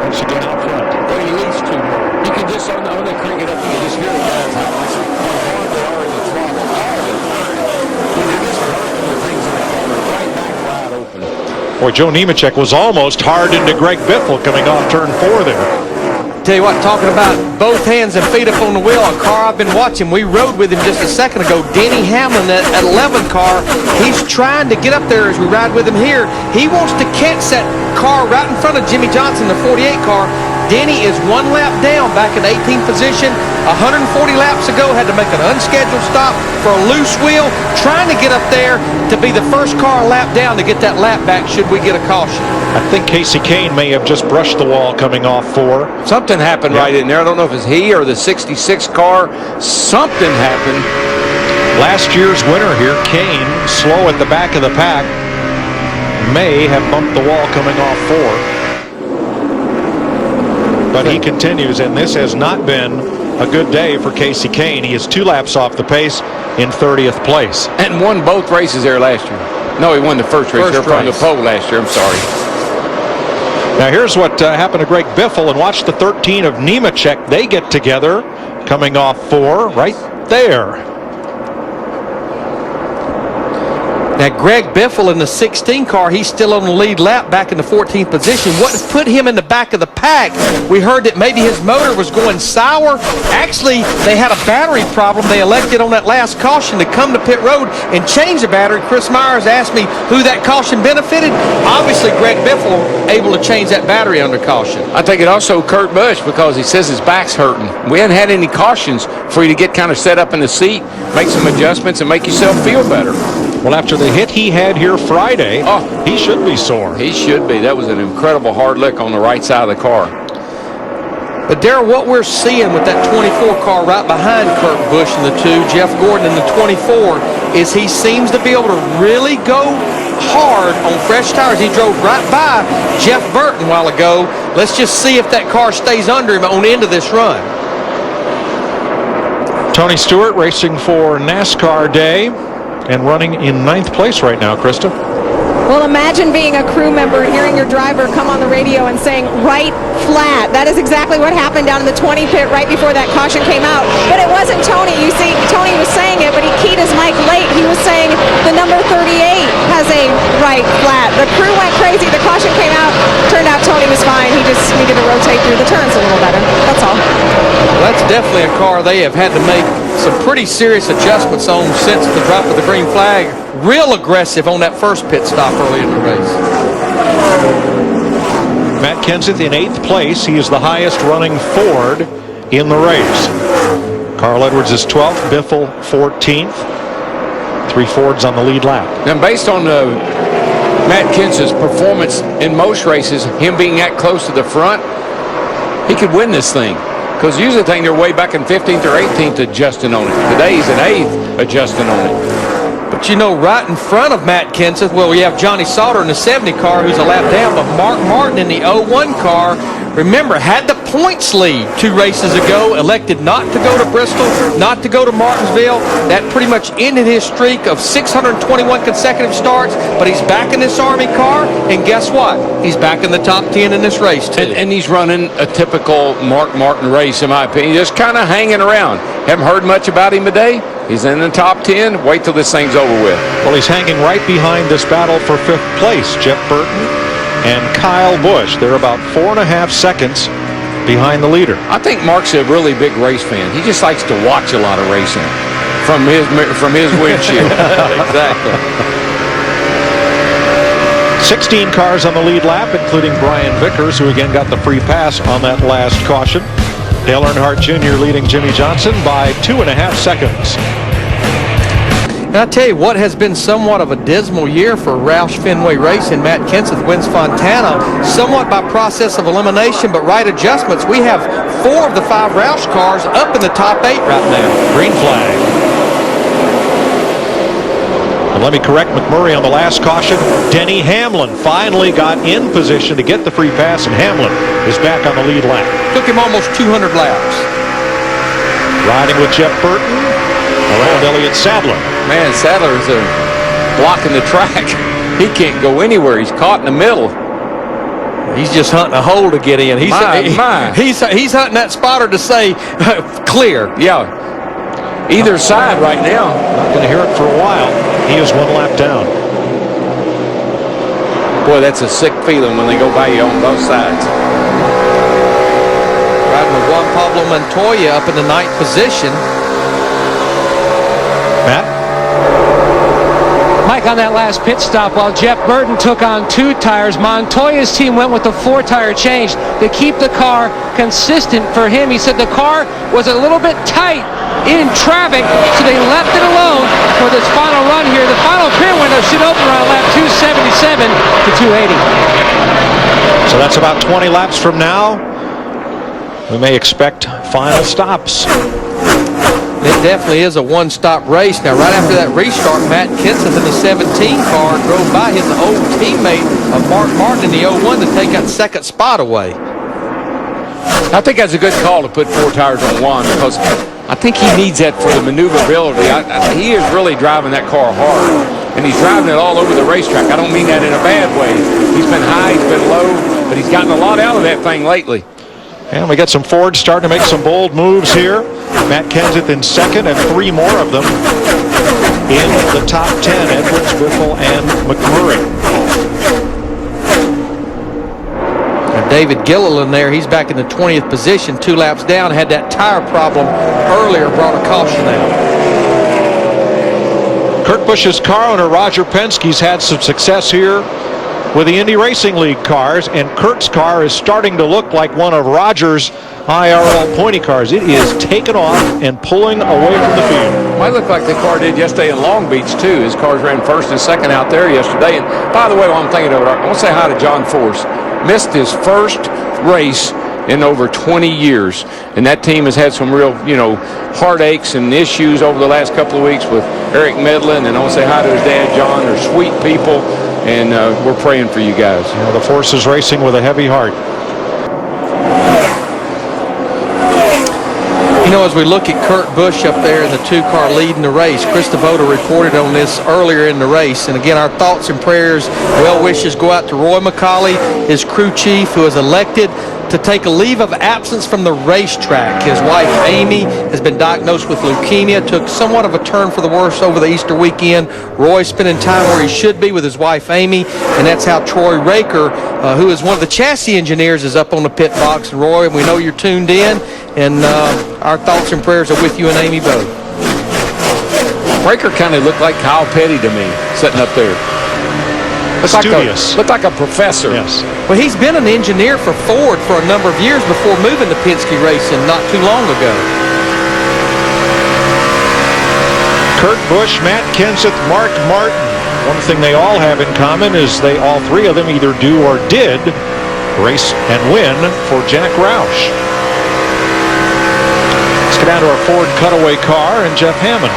Speaker 3: Once again out front.
Speaker 2: But he leads 2 more. You can just, on the crank it up, you can just hear the guys how much hard they are in the throttle all the time. When they're just working the things in the corner, right back wide open.
Speaker 3: Boy, Joe Nemechek was almost hard into Greg Biffle coming off turn 4 there.
Speaker 1: Tell you what, talking about both hands and feet up on the wheel, a car I've been watching, we rode with him just a second ago, Denny Hamlin at 11 car. He's trying to get up there as we ride with him here. He wants to catch that car right in front of Jimmie Johnson, the 48 car. Denny is 1 lap down back in 18th position. 140 laps ago, had to make an unscheduled stop for a loose wheel, trying to get up there to be the first car a lap down to get that lap back should we get a caution.
Speaker 3: I think Casey Kane may have just brushed the wall coming off 4.
Speaker 2: Something happened right in there. I don't know if it's he or the 66 car. Something happened.
Speaker 3: Last year's winner here, Kane, slow at the back of the pack, may have bumped the wall coming off 4. But he continues, and this has not been a good day for Casey Kane. He is 2 laps off the pace in 30th place.
Speaker 2: And won both races there last year. No, he won the first race. They're from the pole last year. I'm sorry.
Speaker 3: Now here's what happened to Greg Biffle, and watch the 13 of Nemechek. They get together, coming off 4 right there.
Speaker 1: Now, Greg Biffle in the 16 car, he's still on the lead lap back in the 14th position. What put him in the back of the pack? We heard that maybe his motor was going sour. Actually, they had a battery problem. They elected on that last caution to come to pit road and change the battery. Chris Myers asked me who that caution benefited. Obviously, Greg Biffle able to change that battery under caution.
Speaker 2: I think it also Kurt Busch, because he says his back's hurting. We hadn't had any cautions for you to get kind of set up in the seat, make some adjustments, and make yourself feel better.
Speaker 3: Well, after the hit he had here Friday, he should be sore.
Speaker 2: He should be. That was an incredible hard lick on the right side of the car.
Speaker 1: But Darryl, what we're seeing with that 24 car right behind Kurt Busch and the 2, Jeff Gordon in the 24, is he seems to be able to really go hard on fresh tires. He drove right by Jeff Burton a while ago. Let's just see if that car stays under him on the end of this run.
Speaker 3: Tony Stewart racing for NASCAR Day and running in 9th place right now, Krista.
Speaker 6: Well, imagine being a crew member and hearing your driver come on the radio and saying right flat. That is exactly what happened down in the 20 pit right before that caution came out. But it wasn't Tony. You see, Tony was saying it, but he keyed his mic late. He was saying the number 38 has a right flat. The crew went crazy. The caution came out. Turned out Tony was fine. He just needed to rotate through the turns a little better. That's all.
Speaker 1: Well, that's definitely a car they have had to make some pretty serious adjustments on since the drop of the green flag. Real aggressive on that first pit stop early in the race.
Speaker 3: Matt Kenseth in 8th place. He is the highest running Ford in the race. Carl Edwards is 12th, Biffle 14th. 3 Fords on the lead lap.
Speaker 2: Now, based on Matt Kenseth's performance in most races, him being that close to the front, he could win this thing. Because usually I think they're way back in 15th or 18th adjusting on it. Today he's in 8th adjusting on it.
Speaker 1: But you know, right in front of Matt Kenseth, well, we have Johnny Sauter in the 70 car who's a lap down, but Mark Martin in the 01 car, remember, had the points lead 2 races ago, elected not to go to Bristol, not to go to Martinsville. That pretty much ended his streak of 621 consecutive starts, but he's back in this Army car, and guess what? He's back in the top 10 in this race, too.
Speaker 2: And he's running a typical Mark Martin race, in my opinion. Just kind of hanging around. Haven't heard much about him today. He's in the top 10. Wait till this thing's over with.
Speaker 3: Well, he's hanging right behind this battle for 5th place. Jeff Burton and Kyle Busch. They're about 4.5 seconds behind the leader.
Speaker 2: I think Mark's a really big race fan. He just likes to watch a lot of racing from his windshield.
Speaker 1: Exactly.
Speaker 3: 16 cars on the lead lap, including Brian Vickers, who again got the free pass on that last caution. Dale Earnhardt Jr. leading Jimmie Johnson by 2.5 seconds.
Speaker 1: And I tell you what has been somewhat of a dismal year for Roush Fenway Racing. Matt Kenseth wins Fontana somewhat by process of elimination, but right adjustments. We have 4 of the 5 Roush cars up in the top 8 right now.
Speaker 3: Green flag. And let me correct McMurray on the last caution. Denny Hamlin finally got in position to get the free pass, and Hamlin is back on the lead lap.
Speaker 1: Took him almost 200 laps.
Speaker 3: Riding with Jeff Burton around Elliott Sadler.
Speaker 2: Man, Sadler's blocking the track. He can't go anywhere. He's caught in the middle.
Speaker 1: He's just hunting a hole to get in. He's hunting that spotter to say clear.
Speaker 2: Yeah. Either side right now.
Speaker 3: Not going to hear it for a while. He is 1 lap down.
Speaker 2: Boy, that's a sick feeling when they go by you on both sides.
Speaker 1: Riding with Juan Pablo Montoya up in the 9th position.
Speaker 3: Matt?
Speaker 5: Mike, on that last pit stop, while Jeff Burton took on 2 tires, Montoya's team went with the 4-tire change to keep the car consistent for him. He said the car was a little bit tight in traffic, so they left it alone for this final run here. The final pit window should open around lap 277 to 280.
Speaker 3: So that's about 20 laps from now. We may expect final stops.
Speaker 1: It definitely is a one-stop race. Now, right after that restart, Matt Kenseth in the 17 car drove by his old teammate of Mark Martin in the 01 to take that second spot away.
Speaker 2: I think that's a good call to put 4 tires on Juan, because I think he needs that for the maneuverability. He is really driving that car hard, and he's driving it all over the racetrack. I don't mean that in a bad way. He's been high, he's been low, but he's gotten a lot out of that thing lately.
Speaker 3: And we got some Fords starting to make some bold moves here. Matt Kenseth in second, and 3 more of them in the top 10. Edwards, Biffle, and McMurray.
Speaker 1: And David Gilliland there, he's back in the 20th position, 2 laps down, had that tire problem earlier, brought a caution out.
Speaker 3: Kurt Busch's car owner, Roger Penske's had some success here with the Indy Racing League cars, and Kurt's car is starting to look like one of Roger's IRL pointy cars. It is taken off and pulling away from the field.
Speaker 2: Might look like the car did yesterday in Long Beach, too. His cars ran first and second out there yesterday. And by the way, while I'm thinking of it, I want to say hi to John Force. Missed his first race in over 20 years. And that team has had some real, heartaches and issues over the last couple of weeks with Eric Medlin. And I want to say hi to his dad, John. They're sweet people. And we're praying for you guys.
Speaker 3: The Force is racing with a heavy heart.
Speaker 1: As we look at Kurt Busch up there in the 2-car leading the race, Chris Devoto reported on this earlier in the race. And again, our thoughts and prayers, well wishes go out to Roy McCauley, his crew chief, who has elected to take a leave of absence from the racetrack. His wife, Amy, has been diagnosed with leukemia, took somewhat of a turn for the worse over the Easter weekend. Roy spending time where he should be with his wife, Amy, and that's how Troy Raker, who is one of the chassis engineers, is up on the pit box. And Roy, we know you're tuned in, and our thoughts and prayers are with you and Amy both.
Speaker 2: Raker kind of looked like Kyle Petty to me, sitting up there. Looked like a professor.
Speaker 3: Yes.
Speaker 1: Well, he's been an engineer for Ford for a number of years before moving to Penske Racing not too long ago.
Speaker 3: Kurt Busch, Matt Kenseth, Mark Martin. One thing they all have in common is all 3 of them either do or did race and win for Jack Roush. Let's get down to our Ford cutaway car and Jeff Hammond.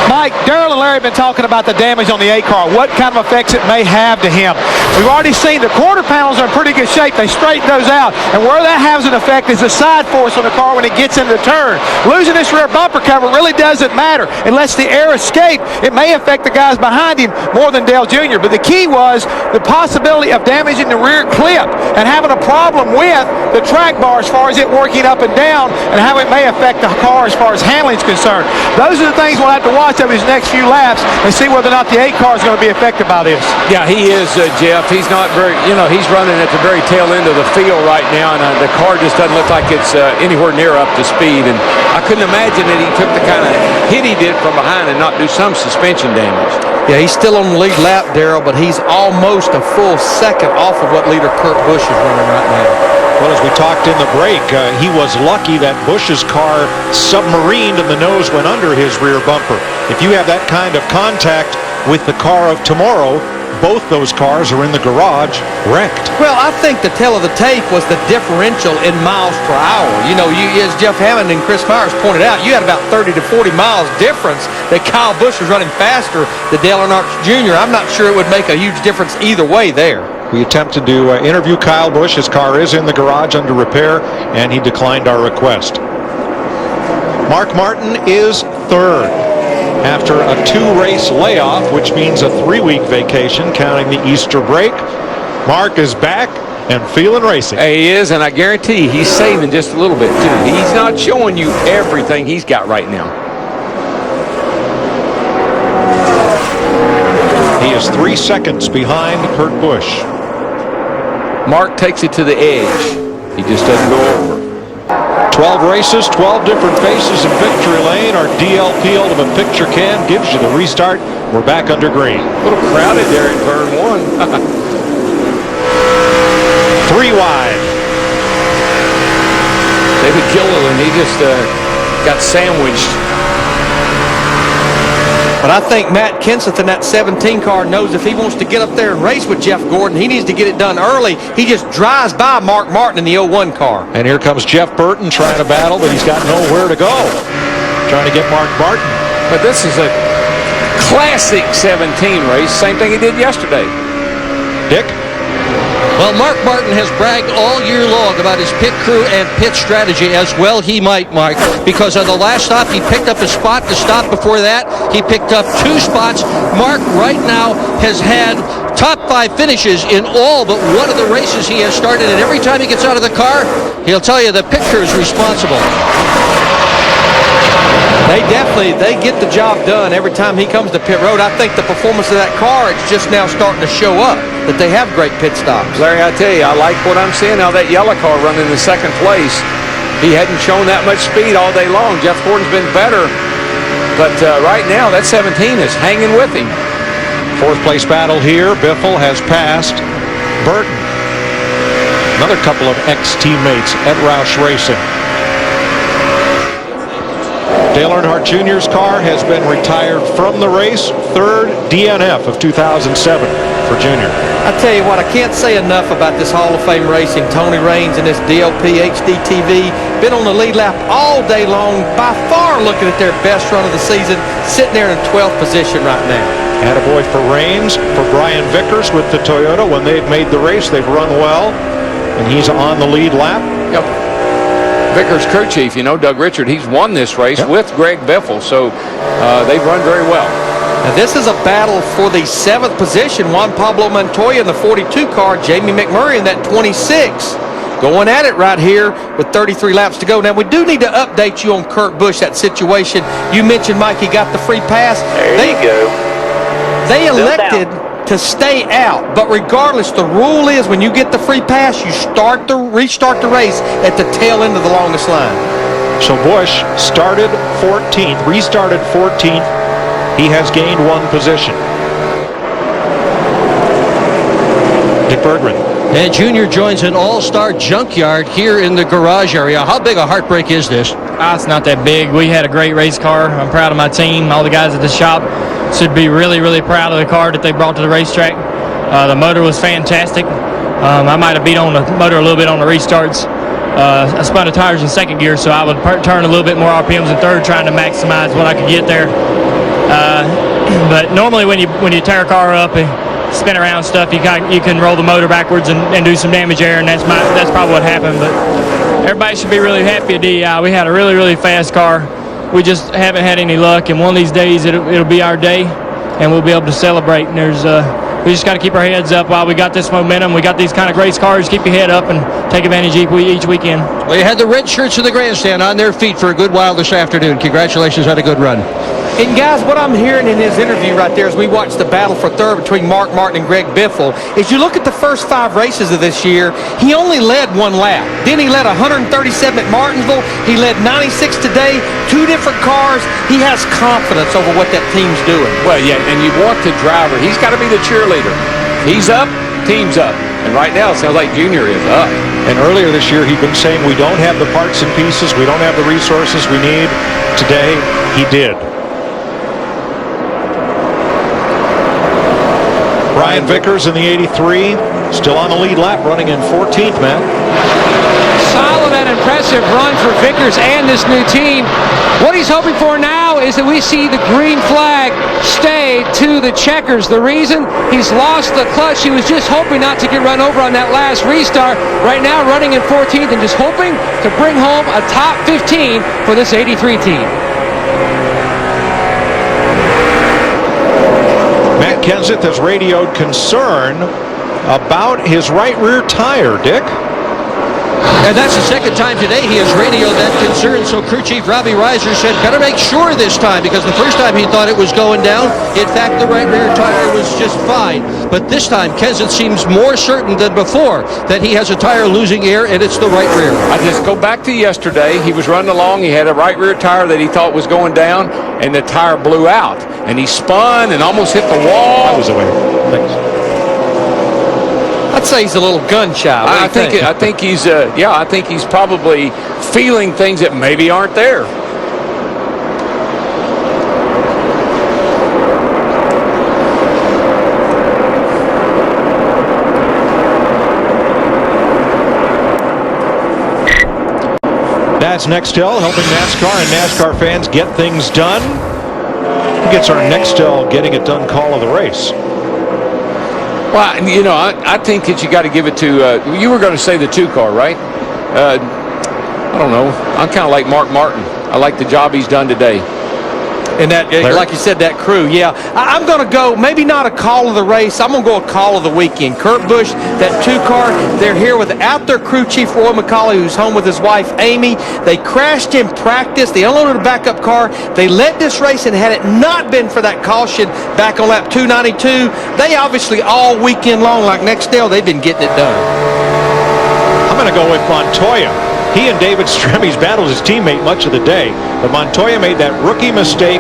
Speaker 10: Mike, Darrell and Larry have been talking about the damage on the 8 car, what kind of effects it may have to him. We've already seen the quarter panels are in pretty good shape. They straighten those out. And where that has an effect is the side force on the car when it gets into the turn. Losing this rear bumper cover really doesn't matter. Unless the air escape, it may affect the guys behind him more than Dale Jr. But the key was the possibility of damaging the rear clip and having a problem with the track bar as far as it working up and down and how it may affect the car as far as handling is concerned. Those are the things we'll have to watch over his next few laps and see whether or not the 8 car is going to be affected by this.
Speaker 2: Yeah, he is, Jeff. He's not very, he's running at the very tail end of the field right now, and the car just doesn't look like it's anywhere near up to speed. And I couldn't imagine that he took the kind of hit he did from behind and not do some suspension damage.
Speaker 1: Yeah, he's still on the lead lap, Darrell, but he's almost a full second off of what leader Kurt Busch is running right now.
Speaker 3: Well, as we talked in the break, he was lucky that Busch's car submarined and the nose went under his rear bumper. If you have that kind of contact with the car of tomorrow, both those cars are in the garage wrecked.
Speaker 1: Well, I think the tale of the tape was the differential in miles per hour. As Jeff Hammond and Chris Myers pointed out, you had about 30 to 40 miles difference that Kyle Busch was running faster than Dale Earnhardt Jr. I'm not sure it would make a huge difference either way there.
Speaker 3: We attempted to interview Kyle Busch. His car is in the garage under repair, and he declined our request. Mark Martin is 3rd after a 2-race layoff, which means a 3-week vacation, counting the Easter break. Mark is back and feeling racing.
Speaker 2: He is, and I guarantee he's saving just a little bit, too. He's not showing you everything he's got right now.
Speaker 3: He is 3 seconds behind Kurt Busch.
Speaker 2: Mark takes it to the edge. He just doesn't go over.
Speaker 3: 12 races, 12 different faces in victory lane. Our DLP Ultimate Picture Cam gives you the restart. We're back under green.
Speaker 2: A little crowded there in turn 1.
Speaker 3: 3 wide.
Speaker 2: David Gilliland, he just got sandwiched.
Speaker 1: But I think Matt Kenseth in that 17 car knows if he wants to get up there and race with Jeff Gordon, he needs to get it done early. He just drives by Mark Martin in the 01 car.
Speaker 3: And here comes Jeff Burton trying to battle, but he's got nowhere to go. Trying to get Mark Martin.
Speaker 2: But this is a classic 17 race. Same thing he did yesterday.
Speaker 3: Dick?
Speaker 9: Well, Mark Martin has bragged all year long about his pit crew and pit strategy, as well he might, Mark, because on the last stop he picked up a spot. The stop before that he picked up 2 spots. Mark right now has had top 5 finishes in all but one of the races he has started, and every time he gets out of the car, he'll tell you the pit crew is responsible.
Speaker 1: They get the job done every time he comes to pit road. I think the performance of that car, it's just now starting to show up that they have great pit stops.
Speaker 2: Larry, I tell you, I like what I'm seeing now. That yellow car running in 2nd place. He hadn't shown that much speed all day long. Jeff Gordon's been better, but right now that 17 is hanging with him.
Speaker 3: 4th place battle here. Biffle has passed Burton. Another couple of ex-teammates at Roush Racing. Dale Earnhardt Jr.'s car has been retired from the race. 3rd DNF of 2007 for Jr.
Speaker 1: I tell you what, I can't say enough about this Hall of Fame racing. Tony Raines and this DLP HDTV been on the lead lap all day long, by far looking at their best run of the season, sitting there in 12th position right now.
Speaker 3: Attaboy for Raines, for Brian Vickers with the Toyota. When they've made the race, they've run well, and he's on the lead lap.
Speaker 2: Yep. Vickers crew chief, you know, Doug Richard, he's won this race with Greg Biffle, so they've run very well.
Speaker 1: Now this is a battle for the 7th position. Juan Pablo Montoya in the 42 car, Jamie McMurray in that 26. Going at it right here with 33 laps to go. Now we do need to update you on Kurt Busch, that situation. You mentioned, Mike, he got the free pass.
Speaker 8: There you go.
Speaker 1: They elected to stay out, but regardless, the rule is when you get the free pass, you restart the race at the tail end of the longest line.
Speaker 3: So Busch started 14th, restarted 14th. He has gained 1 position. Dick Bergman.
Speaker 9: And Junior joins an all-star junkyard here in the garage area. How big a heartbreak is this?
Speaker 11: It's not that big. We had a great race car. I'm proud of my team. All the guys at the shop should be really, really proud of the car that they brought to the racetrack. The motor was fantastic. I might have beat on the motor a little bit on the restarts. I spun the tires in 2nd gear, so I would turn a little bit more RPMs in 3rd, trying to maximize what I could get there. But normally when you tear a car up and spin around stuff, you can roll the motor backwards and do some damage there, and that's probably what happened. But everybody should be really happy at DEI. We had a really, really fast car. We just haven't had any luck, and one of these days it'll be our day, and we'll be able to celebrate. And we just got to keep our heads up while we got this momentum. We got these kind of race cars. Keep your head up and take advantage each weekend.
Speaker 9: Well, you had the red shirts in the grandstand on their feet for a good while this afternoon. Congratulations on a good run.
Speaker 1: And guys, what I'm hearing in his interview right there as we watch the battle for 3rd between Mark Martin and Greg Biffle, is you look at the first 5 races of this year, he only led 1 lap. Then he led 137 at Martinsville. He led 96 today, 2 different cars. He has confidence over what that team's doing.
Speaker 2: Well, yeah, and you want the driver. He's got to be the cheerleader. He's up, team's up. And right now it sounds like Junior is up.
Speaker 3: And earlier this year he'd been saying we don't have the parts and pieces, we don't have the resources we need. Today he did. Brian Vickers in the 83, still on the lead lap, running in 14th, man.
Speaker 5: Solid and impressive run for Vickers and this new team. What he's hoping for now is that we see the green flag stay to the checkers. The reason, he's lost the clutch. He was just hoping not to get run over on that last restart. Right now running in 14th and just hoping to bring home a top 15 for this 83 team.
Speaker 3: Matt Kenseth has radioed concern about his right rear tire, Dick.
Speaker 9: And that's the second time today he has radioed that concern. So crew chief Robbie Reiser said, better make sure this time, because the first time he thought it was going down. In fact, the right rear tire was just fine. But this time, Kenseth seems more certain than before that he has a tire losing air, and it's the right rear.
Speaker 2: I just go back to yesterday. He was running along. He had a right rear tire that he thought was going down, and the tire blew out. And he spun and almost hit the wall.
Speaker 3: I was away. Thanks.
Speaker 1: I'd say he's a little gun shy.
Speaker 2: I think he's probably feeling things that maybe aren't there.
Speaker 3: That's Nextel helping NASCAR and NASCAR fans get things done. Who gets our Nextel getting it done call of the race?
Speaker 2: Well, you know, I think that you got to give it to, you were going to say the 2 car, right? I don't know. I'm kind of like Mark Martin. I like the job he's done today.
Speaker 1: And that, like you said, that crew, yeah. I'm going to go, maybe not a call of the race. I'm going to go a call of the weekend. Kurt Busch, that 2 car, they're here without their crew chief, Roy McCauley, who's home with his wife, Amy. They crashed in practice. They unloaded a backup car. They led this race, and had it not been for that caution back on lap 292, they obviously all weekend long, like Nextel, they've been getting it done.
Speaker 3: I'm going to go with Montoya. He and David Stremmy's battled his teammate much of the day, but Montoya made that rookie mistake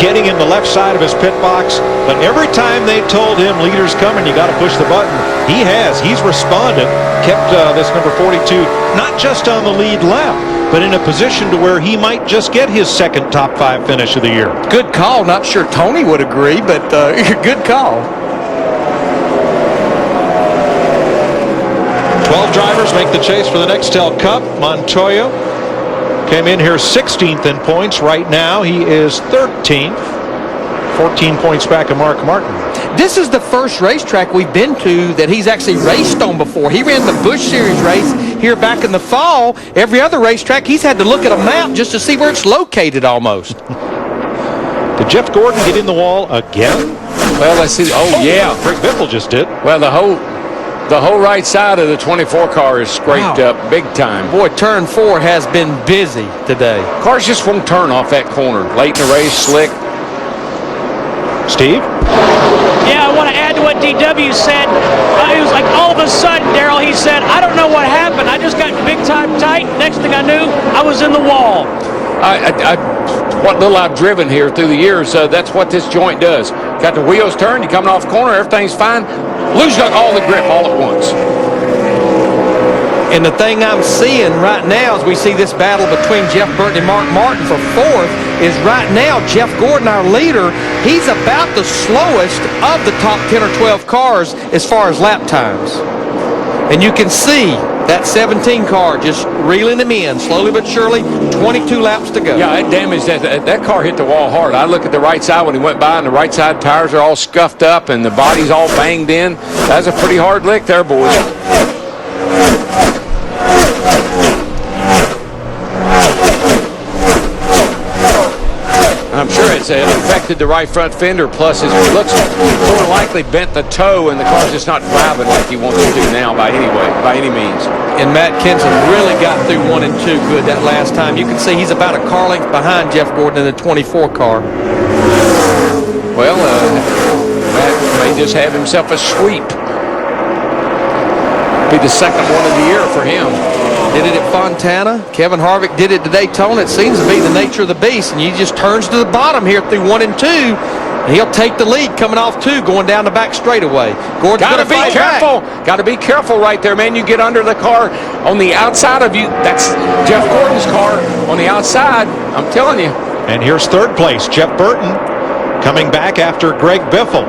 Speaker 3: getting in the left side of his pit box. But every time they told him, leader's coming, you got to push the button, he has. He's responded, kept this number 42 not just on the lead lap, but in a position to where he might just get his second top 5 finish of the year.
Speaker 1: Good call. Not sure Tony would agree, but good call.
Speaker 3: 12 drivers make the chase for the Nextel Cup. Montoya came in here 16th in points. Right now he is 13th. 14 points back of Mark Martin.
Speaker 1: This is the first racetrack we've been to that he's actually raced on before. He ran the Busch Series race here back in the fall. Every other racetrack, he's had to look at a map just to see where it's located almost.
Speaker 3: Did Jeff Gordon get in the wall again?
Speaker 2: Well, let's see. Oh, yeah.
Speaker 3: Greg Biffle just did.
Speaker 2: Well, the whole right side of the 24 car is scraped up big time.
Speaker 1: Boy, turn 4 has been busy today.
Speaker 2: Cars just won't turn off that corner. Late in the race, slick.
Speaker 3: Steve?
Speaker 4: Yeah, I want to add to what DW said. It was like all of a sudden, Darrell, he said, I don't know what happened. I just got big time tight. Next thing I knew, I was in the wall.
Speaker 2: What little I've driven here through the years, that's what this joint does. Got the wheels turned, you coming off the corner, everything's fine. Lose all the grip all at once.
Speaker 1: And the thing I'm seeing right now as we see this battle between Jeff Burton and Mark Martin for 4th is right now Jeff Gordon, our leader, he's about the slowest of the top 10 or 12 cars as far as lap times. And you can see that 17 car just reeling them in slowly but surely. 22 laps to go.
Speaker 2: Yeah, it damaged that car hit the wall hard. I look at the right side when he went by, and the right side tires are all scuffed up and the body's all banged in. That's a pretty hard lick there, boys. I'm sure it affected the right front fender, plus it looks more than likely bent the toe, and the car's just not driving like he wants to do now by any means.
Speaker 1: And Matt Kenseth really got through 1 and 2 good that last time. You can see he's about a car length behind Jeff Gordon in the 24 car.
Speaker 2: Well, Matt may just have himself a sweep. Be the second one of the year for him.
Speaker 1: Did it at Fontana. Kevin Harvick did it to Daytona. It seems to be the nature of the beast. And he just turns to the bottom here through 1 and 2. And he'll take the lead coming off 2, going down the back straightaway. Gordon's
Speaker 2: got to be careful. Got to be careful right there, man. You get under the car on the outside of you. That's Jeff Gordon's car on the outside. I'm telling you.
Speaker 3: And here's 3rd place. Jeff Burton coming back after Greg Biffle.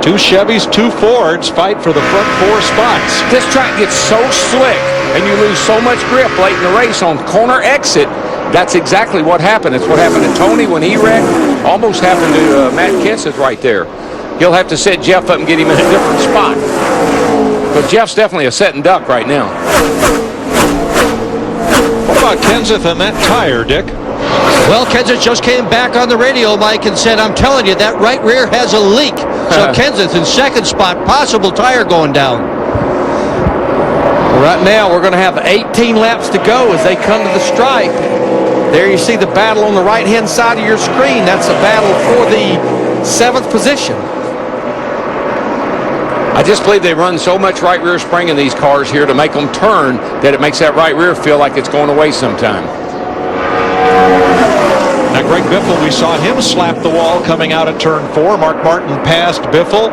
Speaker 3: 2 Chevys, 2 Fords fight for the front 4 spots.
Speaker 2: This track gets so slick, and you lose so much grip late in the race on corner exit. That's exactly what happened. It's what happened to Tony when he wrecked. Almost happened to Matt Kenseth right there. He'll have to set Jeff up and get him in a different spot. But Jeff's definitely a set and duck right now.
Speaker 3: What about Kenseth and that tire, Dick?
Speaker 9: Well, Kenseth just came back on the radio, Mike, and said, I'm telling you, that right rear has a leak. So Kenseth in second spot, possible tire going down.
Speaker 1: Right now, we're going to have 18 laps to go as they come to the stripe. There you see the battle on the right-hand side of your screen. That's a battle for the 7th position.
Speaker 2: I just believe they run so much right rear spring in these cars here to make them turn that it makes that right rear feel like it's going away sometime.
Speaker 3: Now, Greg Biffle, we saw him slap the wall coming out of turn 4. Mark Martin passed Biffle.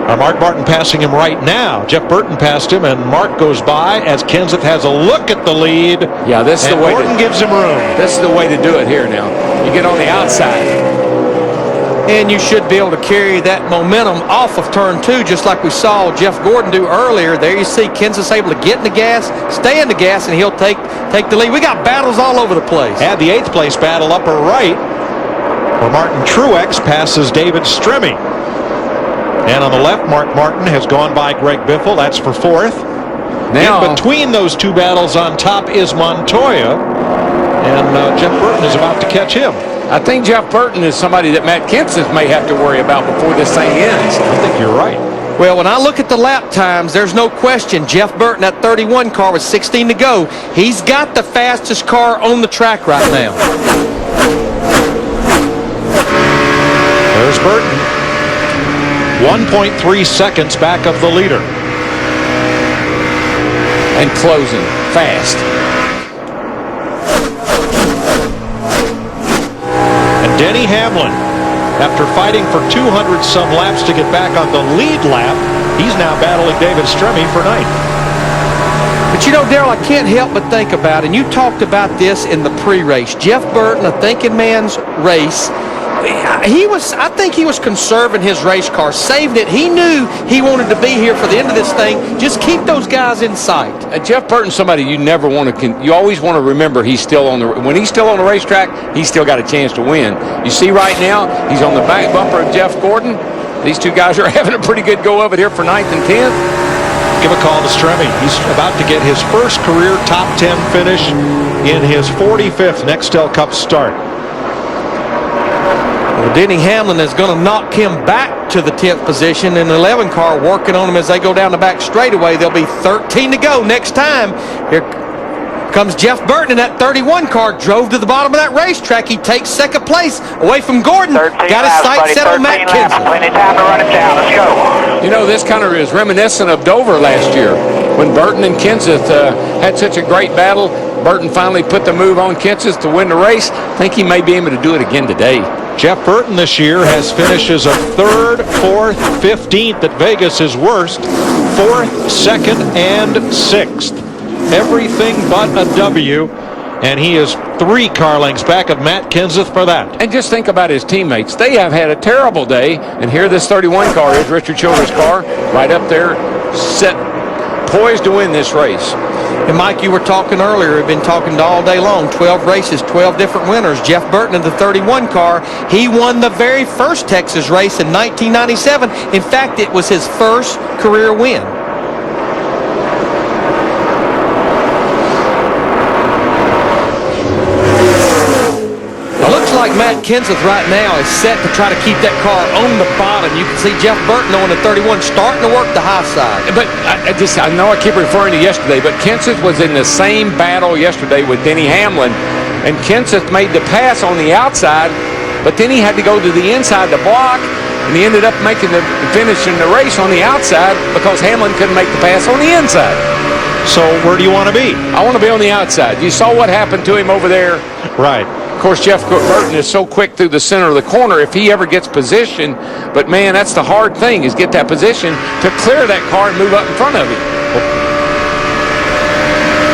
Speaker 3: Mark Martin passing him right now. Jeff Burton passed him, and Mark goes by as Kenseth has a look at the lead.
Speaker 2: Yeah, this is the way.
Speaker 3: Burton gives him room.
Speaker 2: This is the way to do it here now. You get on the outside.
Speaker 1: And you should be able to carry that momentum off of turn 2, just like we saw Jeff Gordon do earlier. There you see Kenseth's able to get in the gas, stay in the gas, and he'll take the lead. We got battles all over the place.
Speaker 3: Add the 8th place battle upper right, where Martin Truex passes David Stremme. And on the left, Mark Martin has gone by Greg Biffle. That's for 4th. Now, in between those two battles on top is Montoya. And Jeff Burton is about to catch him.
Speaker 2: I think Jeff Burton is somebody that Matt Kenseth may have to worry about before this thing ends.
Speaker 3: I think you're right.
Speaker 1: Well, when I look at the lap times, there's no question. Jeff Burton, that 31 car with 16 to go, he's got the fastest car on the track right now.
Speaker 3: There's Burton. 1.3 seconds back of the leader.
Speaker 2: And closing fast.
Speaker 3: And Denny Hamlin, after fighting for 200-some laps to get back on the lead lap, he's now battling David Stremme for 9th.
Speaker 1: But you know, Darrell, I can't help but think about, and you talked about this in the pre-race, Jeff Burton, a thinking man's race. I think he was conserving his race car, saving it. He knew he wanted to be here for the end of this thing. Just keep those guys in sight.
Speaker 2: Jeff Burton's somebody you never want to. You always want to remember he's still on the. When he's still on the racetrack, he's still got a chance to win. You see right now, he's on the back bumper of Jeff Gordon. These two guys are having a pretty good go of it here for 9th and 10th.
Speaker 3: Give a call to Stremme. He's about to get his first career top 10 finish in his 45th Nextel Cup start.
Speaker 1: Well, Denny Hamlin is going to knock him back to the 10th position, and the 11 car working on him as they go down the back straightaway. There'll be 13 to go next time. Here comes Jeff Burton in that 31 car. Drove to the bottom of that racetrack. He takes second place away from Gordon. Got his sights set on Matt Kenseth.
Speaker 8: Plenty of time to run him down. Let's go.
Speaker 2: You know, this kind of is reminiscent of Dover last year when Burton and Kenseth had such a great battle. Burton finally put the move on Kenseth to win the race. I think he may be able to do it again today.
Speaker 3: Jeff Burton this year has finishes of 3rd, 4th, 15th at Vegas, his worst, 4th, 2nd, and 6th. Everything but a W, and he is 3 car lengths back of Matt Kenseth for that.
Speaker 2: And just think about his teammates. They have had a terrible day, and here this 31 car is Richard Childress' car, right up there, set, poised to win this race.
Speaker 1: And Mike, you were talking earlier, we've been talking all day long, 12 races, 12 different winners. Jeff Burton in the 31 car, he won the very first Texas race in 1997. In fact, it was his first career win. It looks like Matt Kenseth right now is set to try to keep that car on the bottom. You can see Jeff Burton on the 31 starting to work the high side.
Speaker 2: But I know I keep referring to yesterday, but Kenseth was in the same battle yesterday with Denny Hamlin, and Kenseth made the pass on the outside, but then he had to go to the inside to block, and he ended up making the finish in the race on the outside because Hamlin couldn't make the pass on the inside.
Speaker 3: So where do you want to be?
Speaker 2: I want to be on the outside. You saw what happened to him over there.
Speaker 3: Right.
Speaker 2: Of course, Jeff Burton is so quick through the center of the corner if he ever gets position. But, man, that's the hard thing is get that position to clear that car and move up in front of him.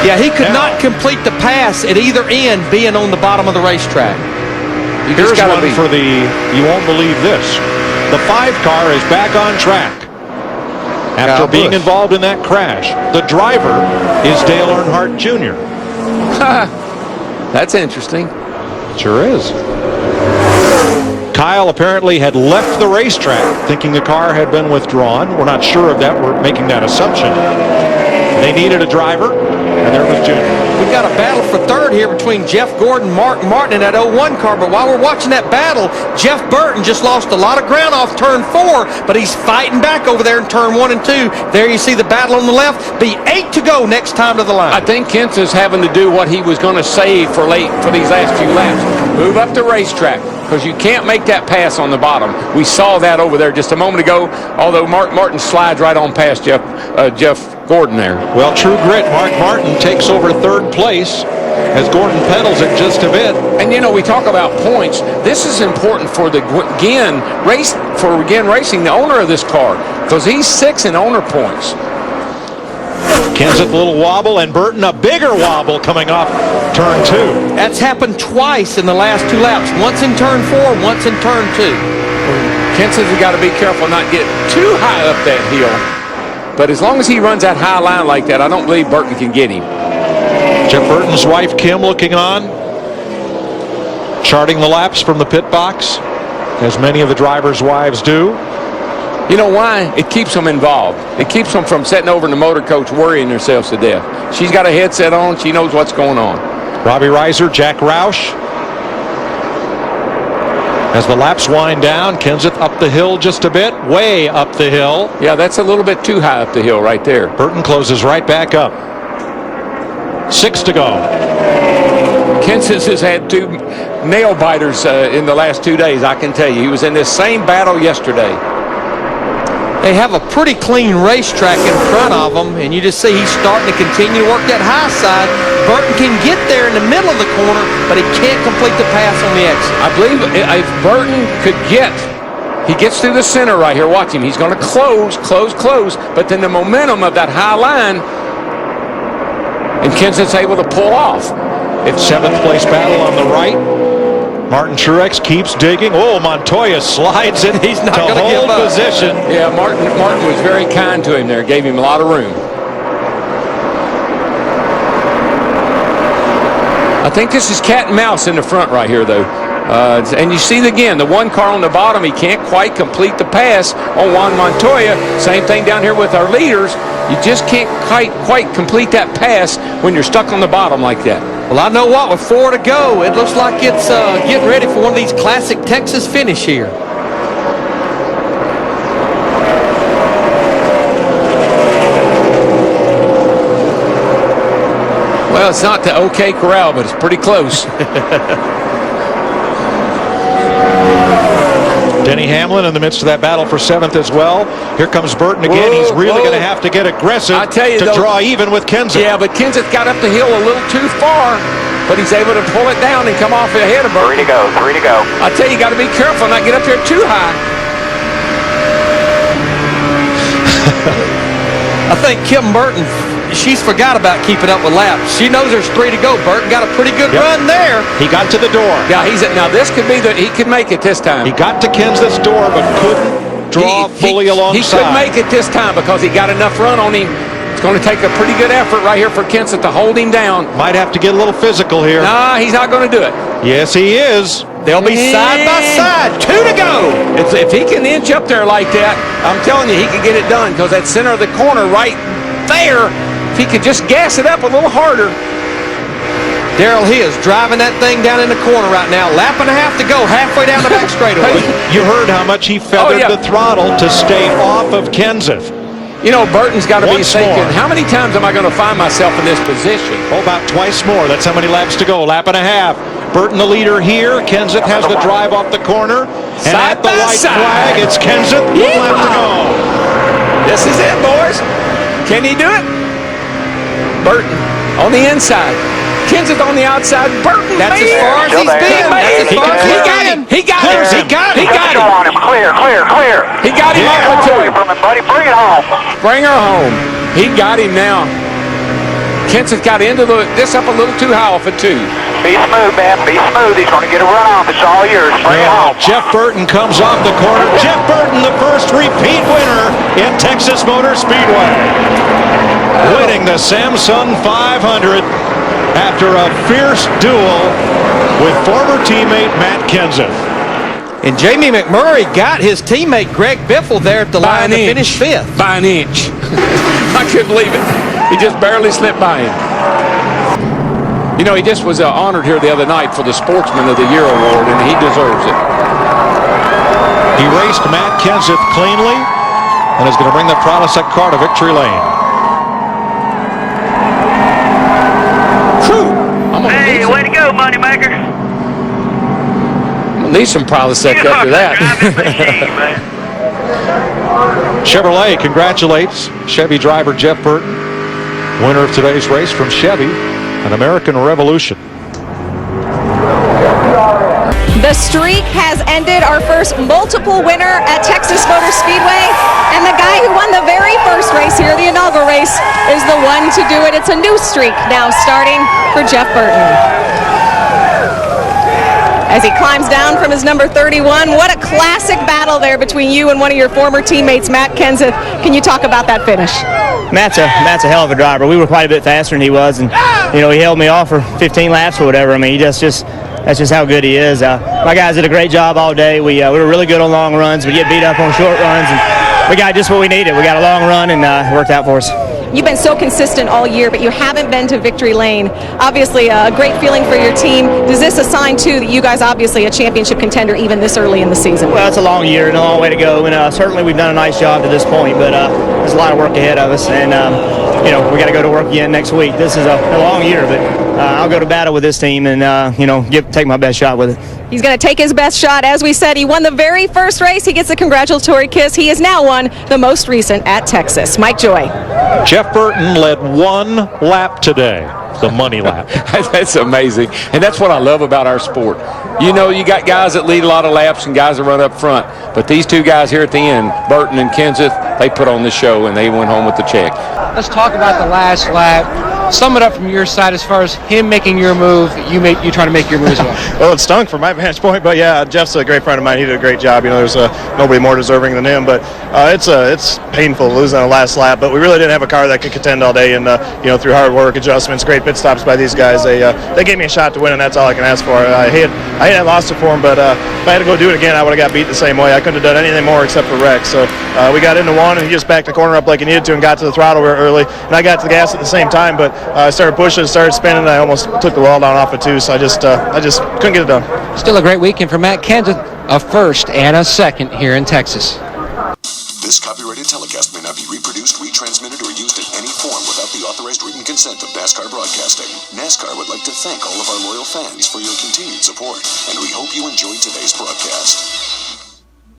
Speaker 1: Yeah, he could not complete the pass at either end being on the bottom of the racetrack.
Speaker 3: Here's one for the, you won't believe this. The 5 car is back on track after being involved in that crash. The driver is Dale Earnhardt Jr.
Speaker 2: That's interesting.
Speaker 3: Sure is. Kyle apparently had left the racetrack thinking the car had been withdrawn. We're not sure of that. We're making that assumption. They needed a driver, and there was Junior.
Speaker 1: we've got a battle for third here between Jeff Gordon, Mark Martin in that 01 car. But while we're watching that battle, Jeff Burton just lost a lot of ground off turn 4, but he's fighting back over there in turn 1 and 2. There you see the battle on the left. Be 8 to go next time to the line.
Speaker 2: I think Kenseth's having to do what he was going to save for these last few laps. Move up the racetrack, because you can't make that pass on the bottom. We saw that over there just a moment ago, although Mark Martin slides right on past Jeff Gordon there.
Speaker 3: Well, true grit. Mark Martin takes over third place as Gordon pedals it just a bit.
Speaker 2: And you know, we talk about points. This is important for the Ginn Racing, the owner of this car, because he's 6 in owner points.
Speaker 3: Kenseth a little wobble, and Burton a bigger wobble coming off turn 2.
Speaker 1: That's happened twice in the last 2 laps. Once in turn 4, once in turn 2.
Speaker 2: Kenseth has got to be careful not get too high up that hill. But as long as he runs that high line like that, I don't believe Burton can get him.
Speaker 3: Jeff Burton's wife, Kim, looking on, charting the laps from the pit box, as many of the drivers' wives do.
Speaker 2: You know why? It keeps them involved. It keeps them from sitting over in the motor coach worrying themselves to death. She's got a headset on. She knows what's going on.
Speaker 3: Robbie Reiser, Jack Roush. As the laps wind down, Kenseth up the hill just a bit, way up the hill.
Speaker 2: Yeah, that's a little bit too high up the hill right there.
Speaker 3: Burton closes right back up. 6 to go.
Speaker 2: Kenseth has had 2 nail biters in the last 2 days, I can tell you. He was in this same battle yesterday.
Speaker 1: They have a pretty clean racetrack in front of them, and you just see he's starting to continue to work that high side. Burton can get there in the middle of the corner, but he can't complete the pass on the exit.
Speaker 2: I believe if Burton could he gets through the center right here. Watch him. He's going to close, but then the momentum of that high line, and Kenseth's able to pull off.
Speaker 3: It's 7th place battle on the right. Martin Truex keeps digging. Oh, Montoya slides in. He's not going to hold position.
Speaker 2: Yeah, Martin was very kind to him there. Gave him a lot of room. I think this is cat and mouse in the front right here, though. And you see again, the 1 car on the bottom, he can't quite complete the pass on Juan Montoya. Same thing down here with our leaders. You just can't quite complete that pass when you're stuck on the bottom like that.
Speaker 1: Well, I know what, with 4 to go, it looks like it's getting ready for one of these classic Texas finish here.
Speaker 2: Well, it's not the OK Corral, but it's pretty close.
Speaker 3: Denny Hamlin in the midst of that battle for 7th as well. Here comes Burton again. He's really going to have to get aggressive to draw even with Kenseth.
Speaker 2: Yeah, but Kenseth got up the hill a little too far, but he's able to pull it down and come off ahead of Burton.
Speaker 8: 3 to go, 3 to go.
Speaker 2: I tell you, you got to be careful not get up there too high.
Speaker 1: I think Kim Burton, she's forgot about keeping up with laps. She knows there's 3 to go. Burton got a pretty good run there.
Speaker 3: He got to the door.
Speaker 2: Yeah, now this could be he could make it this time.
Speaker 3: He got to Kenseth's door, but couldn't draw fully alongside.
Speaker 2: He could make it this time because he got enough run on him. It's going to take a pretty good effort right here for Kenseth to hold him down.
Speaker 3: Might have to get a little physical here.
Speaker 2: Nah, he's not going to do it.
Speaker 3: Yes, he is.
Speaker 1: They'll be side by side. 2 to go.
Speaker 2: If he can inch up there like that, I'm telling you, he can get it done because that center of the corner right there, if he could just gas it up a little harder.
Speaker 1: Darrell He is driving that thing down in the corner right now. Lap and a half to go, halfway down the back straightaway.
Speaker 3: You heard how much he feathered the throttle to stay off of Kenseth.
Speaker 2: You know, Burton's got to be thinking, how many times am I going to find myself in this position?
Speaker 3: Oh, about twice more. That's how many laps to go. Lap and a half. Burton the leader here. Kenseth has the drive off the corner. And at the white flag, it's Kenseth. 1 lap to go.
Speaker 2: This is it, boys. Can he do it? Burton on the inside. Kenseth on the outside. Burton.
Speaker 1: That's as far as he's been.
Speaker 2: He got him. He got him.
Speaker 8: On him. Clear.
Speaker 2: He got him off the
Speaker 8: away from him, buddy. Bring it home.
Speaker 2: Bring her home. He got him now. Kenseth got into this up a little too high off of 2.
Speaker 8: Be smooth, man. Be smooth. He's going to get a run off. It's all yours. Bring it home.
Speaker 3: Jeff Burton comes off the corner. Jeff Burton, the first repeat winner in Texas Motor Speedway. Winning the Samsung 500 after a fierce duel with former teammate Matt Kenseth.
Speaker 1: And Jamie McMurray got his teammate Greg Biffle there at the line to finish 5th.
Speaker 2: By an inch. I couldn't believe it. He just barely slipped by him. You know, he just was honored here the other night for the Sportsman of the Year award, and he deserves it.
Speaker 3: He raced Matt Kenseth cleanly and is going to bring the Pronasec car to victory lane.
Speaker 8: Hey, way to go, Moneymaker.
Speaker 2: I'm going to need some Pronasec after that.
Speaker 3: Chevrolet congratulates Chevy driver Jeff Burton, winner of today's race from Chevy, an American Revolution.
Speaker 6: The streak has ended. Our first multiple winner at Texas Motor Speedway. And the guy who won the very first race here, the inaugural race, is the one to do it. It's a new streak now starting for Jeff Burton. As he climbs down from his number 31, what a classic battle there between you and one of your former teammates, Matt Kenseth. Can you talk about that finish?
Speaker 12: Matt's a hell of a driver. We were quite a bit faster than he was, and you know, he held me off for 15 laps or whatever. I mean, that's just how good he is. My guys did a great job all day. We were really good on long runs. We get beat up on short runs, and we got just what we needed. We got a long run, and it worked out for us.
Speaker 6: You've been so consistent all year, but you haven't been to victory lane. Obviously, a great feeling for your team. Does this assign, too, that you guys obviously a championship contender even this early in the season?
Speaker 12: Well, it's a long year and a long way to go, and certainly we've done a nice job to this point, but there's a lot of work ahead of us, and you know, we got to go to work again next week. This is a long year, but I'll go to battle with this team and, you know, take my best shot with it.
Speaker 6: He's going to take his best shot. As we said, he won the very first race. He gets a congratulatory kiss. He has now won the most recent at Texas. Mike Joy.
Speaker 3: Jeff Burton led one lap today, the money lap.
Speaker 2: That's amazing. And that's what I love about our sport. You know, you got guys that lead a lot of laps and guys that run up front. But these two guys here at the end, Burton and Kenseth, they put on the show and they went home with the check.
Speaker 5: Let's talk about the last lap. Sum it up from your side as far as him making your move, you trying to make your move as well.
Speaker 13: Well, it stunk from my vantage point, but yeah, Jeff's a great friend of mine. He did a great job. You know, there's nobody more deserving than him, but it's painful losing the last lap. But we really didn't have a car that could contend all day, and you know, through hard work, adjustments, great pit stops by these guys, they gave me a shot to win, and that's all I can ask for. I had lost it for them, but if I had to go do it again, I would have got beat the same way. I couldn't have done anything more except for wreck. So we got into one, and he just backed the corner up like he needed to, and got to the throttle real early, and I got to the gas at the same time, but I started pushing, started spinning, and I almost took the wall down off it too, so I just couldn't get it done.
Speaker 5: Still a great weekend for Matt Kenseth, a first and a second here in Texas.
Speaker 14: This copyrighted telecast may not be reproduced, retransmitted, or used in any form without the authorized written consent of NASCAR Broadcasting. NASCAR would like to thank all of our loyal fans for your continued support, and we hope you enjoyed today's broadcast.